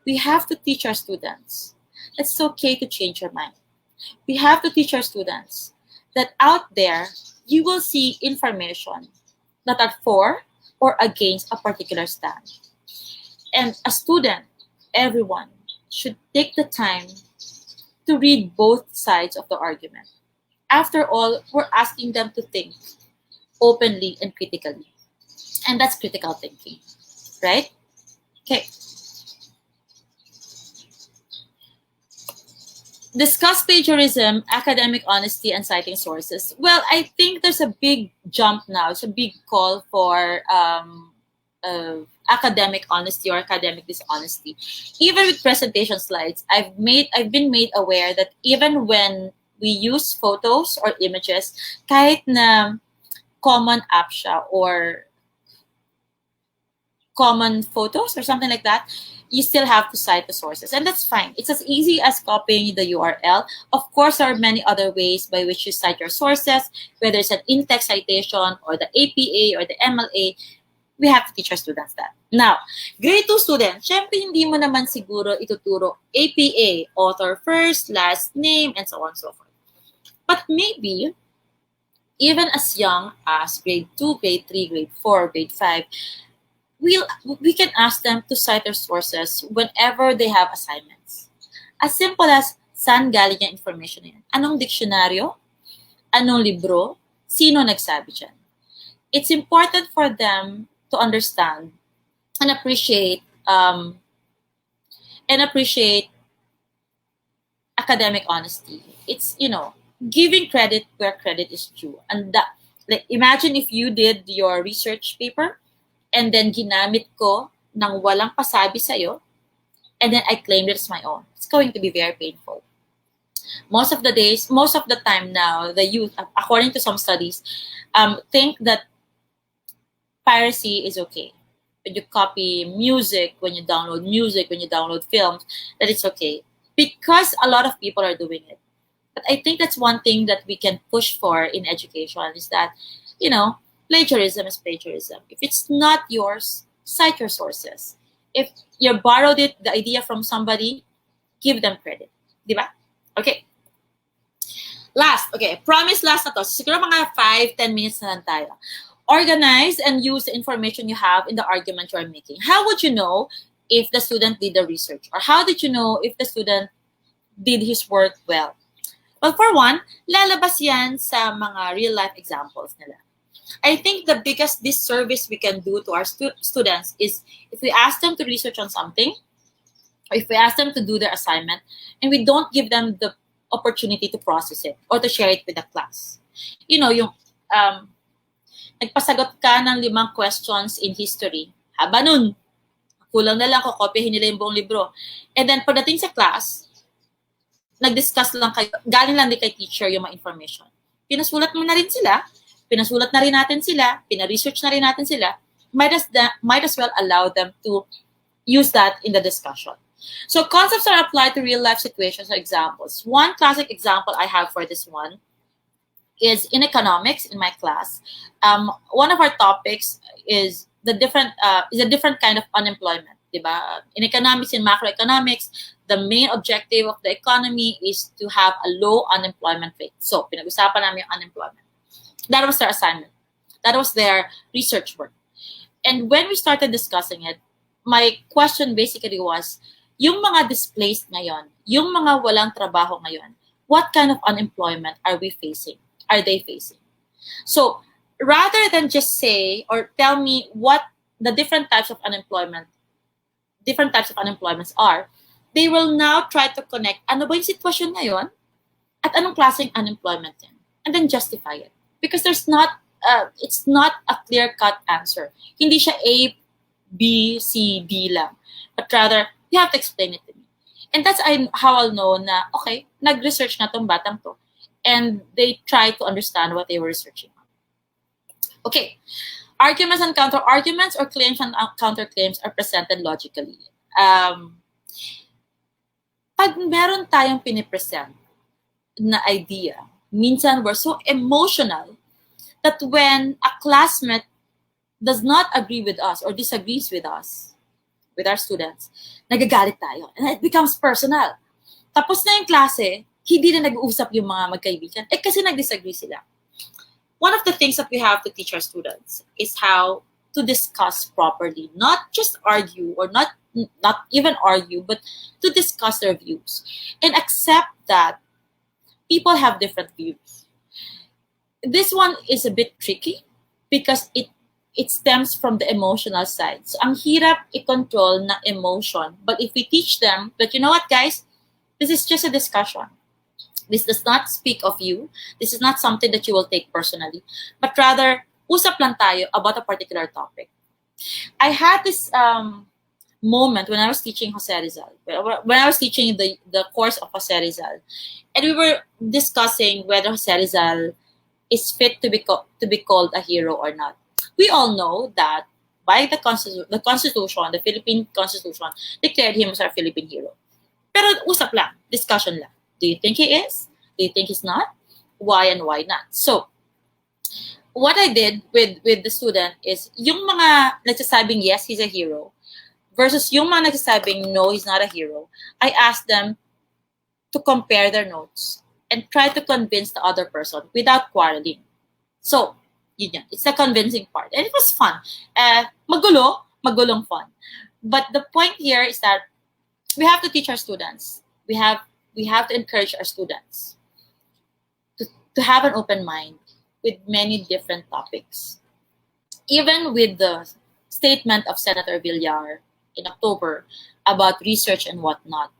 We have to teach our students that it's okay to change your mind. We have to teach our students that out there, you will see information that are for or against a particular stand. And a student, everyone, should take the time to read both sides of the argument. After all, we're asking them to think openly and critically. And that's critical thinking, right? Okay. Discuss plagiarism, academic honesty, and citing sources. Well, I think there's a big jump now. It's a big call for academic honesty or academic dishonesty. Even with presentation slides, I've been made aware that even when we use photos or images, kahit na common app siya or common photos or something like that, you still have to cite the sources. And that's fine. It's as easy as copying the URL. Of course, there are many other ways by which you cite your sources, whether it's an in-text citation or the APA or the MLA. We have to teach our students that. Now, grade 2 student, syempre hindi mo naman siguro ituturo APA, author first, last name, and so on and so forth. But maybe, even as young as grade 2, grade 3, grade 4, grade 5, we can ask them to cite their sources whenever they have assignments. As simple as, saan galing yung information na yan? Anong diksyonaryo? Anong libro? Sino nagsabi dyan? It's important for them to understand and appreciate academic honesty. It's, giving credit where credit is due. And imagine if you did your research paper and then ginamit ko nang walang pasabi sa'yo, and then I claimed it as my own. It's going to be very painful. Most of the time now, the youth, according to some studies, think that piracy is okay. when you copy music, when you download music, when you download films, that it's okay. Because a lot of people are doing it. But I think that's one thing that we can push for in education is that, plagiarism is plagiarism. If it's not yours, cite your sources. If you borrowed the idea from somebody, give them credit. Diba? Okay. Last, okay, promise last na to. Siguro mga 5-10 minutes na lang tayo. Organize and use the information you have in the argument you are making. How would you know if the student did the research? Or how did you know if the student did his work well? Well, for one, lalabas yan sa mga real-life examples nila. I think the biggest disservice we can do to our students is if we ask them to research on something, or if we ask them to do their assignment, and we don't give them the opportunity to process it or to share it with the class. Yung nagpasagot ka ng 5 questions in history. Haba nun, kulang na lang kopyahin nila yung buong libro. And then pagdating sa class, nag-discuss lang kayo, galing lang din kay teacher yung mga information. Pinasulat mo na rin sila, pinasulat na rin natin sila, pina-research na rin natin sila, might as well allow them to use that in the discussion. So concepts are applied to real-life situations or examples. One classic example I have for this one is in economics in my class. One of our topics is a different kind of unemployment. Diba? In economics, in macroeconomics, the main objective of the economy is to have a low unemployment rate. So, pinag-usapan namin yung unemployment. That was their assignment. That was their research work. And when we started discussing it, my question basically was, yung mga displaced ngayon, yung mga walang trabaho ngayon, what kind of unemployment are they facing? So, rather than just say or tell me what the different types of unemployments are, they will now try to connect ano ba yung sitwasyon ngayon at anong klaseng unemployment yan, and then justify it. Because it's not a clear-cut answer. Hindi siya A, B, C, D lang. But rather, you have to explain it to me. And that's how I'll know na, okay, nag-research na tong batang to. And they try to understand what they were researching on. Okay. Arguments and counter-arguments or claims and counter-claims are presented logically. Pag meron tayong pinipresent na idea, minsan we're so emotional that when a classmate does not agree with us or disagrees with us, with our students, nagagalit tayo. And it becomes personal. Tapos na yung klase, hindi na nag-uusap yung mga magkaibigan. Kasi nag-disagree sila. One of the things that we have to teach our students is how to discuss properly, not just argue or not even argue, but to discuss their views and accept that people have different views. This one is a bit tricky because it stems from the emotional side. So, ang hirap i-control na emotion. But if we teach them that, you know what, guys, this is just a discussion. This does not speak of you. This is not something that you will take personally. But rather, usap lang tayo about a particular topic. I had this moment when I was teaching Jose Rizal. When I was teaching the course of Jose Rizal. And we were discussing whether Jose Rizal is fit to be called a hero or not. We all know that by the Constitution, the Philippine Constitution, declared him as our Philippine hero. Pero usap lang, discussion lang. Do you think he is? Do you think he's not? Why and why not? So, what I did with the student is, yung mga nagsasabing yes, he's a hero, versus yung mga nagsasabing no, he's not a hero, I asked them to compare their notes and try to convince the other person without quarreling. So, yun yan. It's the convincing part. And it was fun. Magulong fun. But the point here is that we have to teach our students. We have to encourage our students to have an open mind with many different topics. Even with the statement of Senator Villar in October about research and whatnot,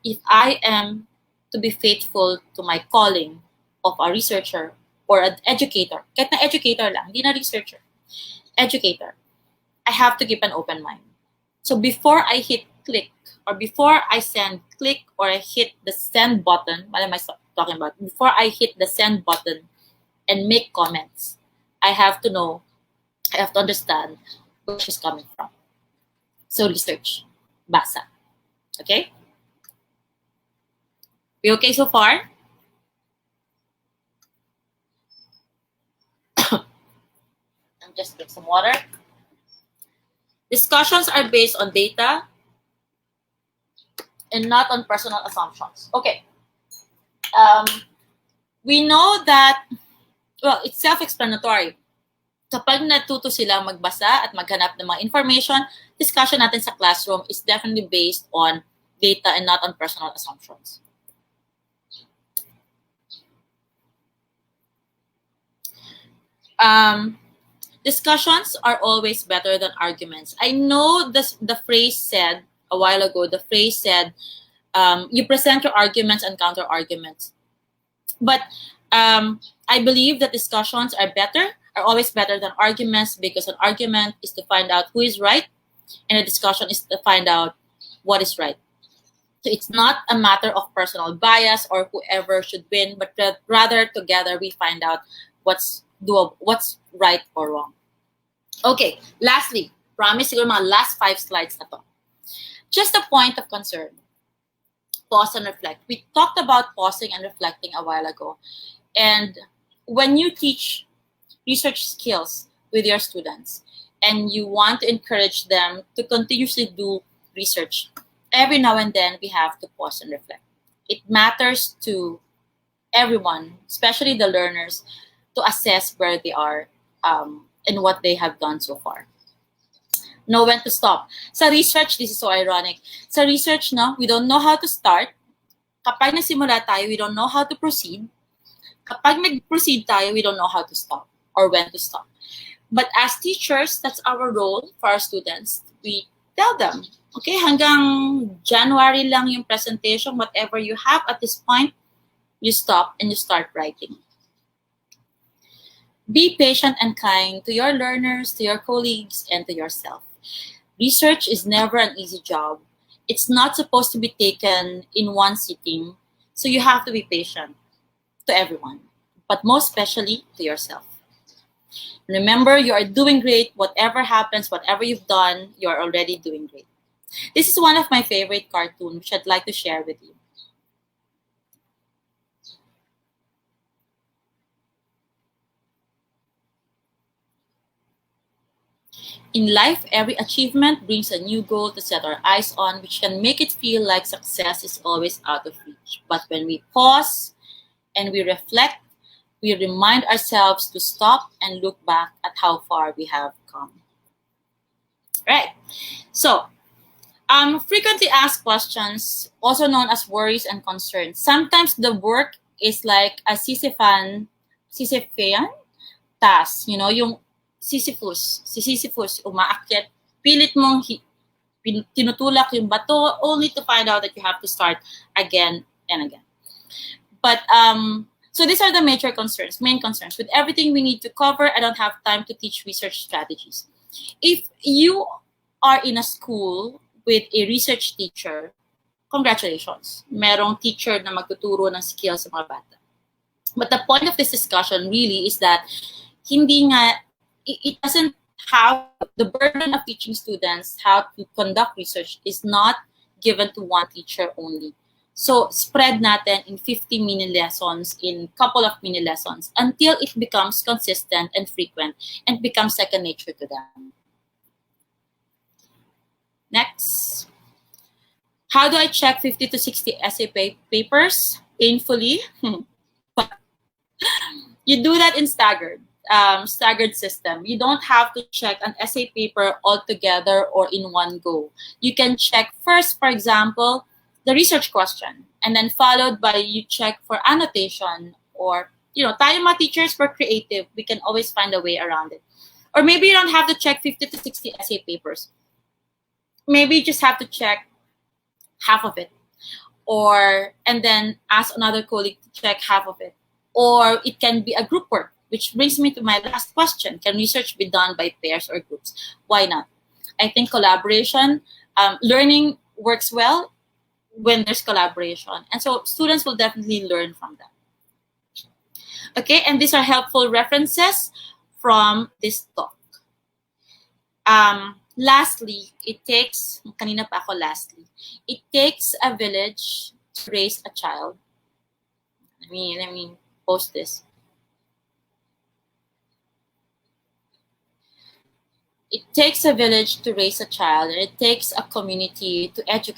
if I am to be faithful to my calling of a researcher or an educator, kahit na educator lang, hindi na researcher, educator, I have to keep an open mind. So before I hit click, or before I send click or I hit the send button, what am I talking about? Before I hit the send button and make comments, I have to understand where she's coming from. So research, basa. Okay? We okay so far? I'm just drink some water. Discussions are based on data and not on personal assumptions. Okay. We know that, well, it's self-explanatory. Kapag natuto sila magbasa at maghanap ng mga information, discussion natin sa classroom is definitely based on data and not on personal assumptions. Discussions are always better than arguments. I know the phrase said a while ago, you present your arguments and counter arguments. But I believe that discussions are always better than arguments, because an argument is to find out who is right and a discussion is to find out what is right. So it's not a matter of personal bias or whoever should win, but rather together we find out what's doable, what's right or wrong. Okay, lastly, promise siguro mga last 5 slides na to. Just a point of concern. Pause and reflect. We talked about pausing and reflecting a while ago. And when you teach research skills with your students and you want to encourage them to continuously do research, every now and then we have to pause and reflect. It matters to everyone, especially the learners, to assess where they are and what they have done so far. Know when to stop. Sa research, this is so ironic. Sa research, no, we don't know how to start. Kapag nagsimula tayo, we don't know how to proceed. Kapag nag-proceed tayo, we don't know how to stop or when to stop. But as teachers, that's our role for our students. We tell them, okay, hanggang January lang yung presentation, whatever you have at this point, you stop and you start writing. Be patient and kind to your learners, to your colleagues, and to yourself. Research is never an easy job. It's not supposed to be taken in one sitting, so you have to be patient to everyone, but most especially to yourself. Remember, you are doing great. Whatever happens, whatever you've done, you're already doing great. This is one of my favorite cartoons, which I'd like to share with you. In life, every achievement brings a new goal to set our eyes on, which can make it feel like success is always out of reach. But when we pause and we reflect, we remind ourselves to stop and look back at how far we have come. Right. So, frequently asked questions, also known as worries and concerns. Sometimes the work is like a Sisyphean task. You know, yung si Sisyphus, umaakyat, pilit mong tinutulak yung bato only to find out that you have to start again and again. But so these are the main concerns. With everything we need to cover, I don't have time to teach research strategies. If you are in a school with a research teacher, congratulations. Merong teacher na magtuturo ng skills sa mga bata. But the point of this discussion really is that it doesn't have the burden of teaching students how to conduct research is not given to one teacher only. So spread natin in 50 mini lessons, in couple of mini lessons, until it becomes consistent and frequent and becomes second nature to them. Next. How do I check 50 to 60 essay papers painfully? You do that in staggered system. You don't have to check an essay paper altogether or in one go. You can check first, for example, the research question, and then followed by you check for annotation, or, tayo mga teachers, we're creative. We can always find a way around it. Or maybe you don't have to check 50 to 60 essay papers. Maybe you just have to check half of it, and then ask another colleague to check half of it. Or it can be a group work, which brings me to my last question. Can research be done by pairs or groups? Why not? I think collaboration, learning works well when there's collaboration. And so students will definitely learn from that. Okay, and these are helpful references from this talk. Lastly, kanina pa ako lastly, it takes a village to raise a child. Let me post this. It takes a village to raise a child, and it takes a community to educate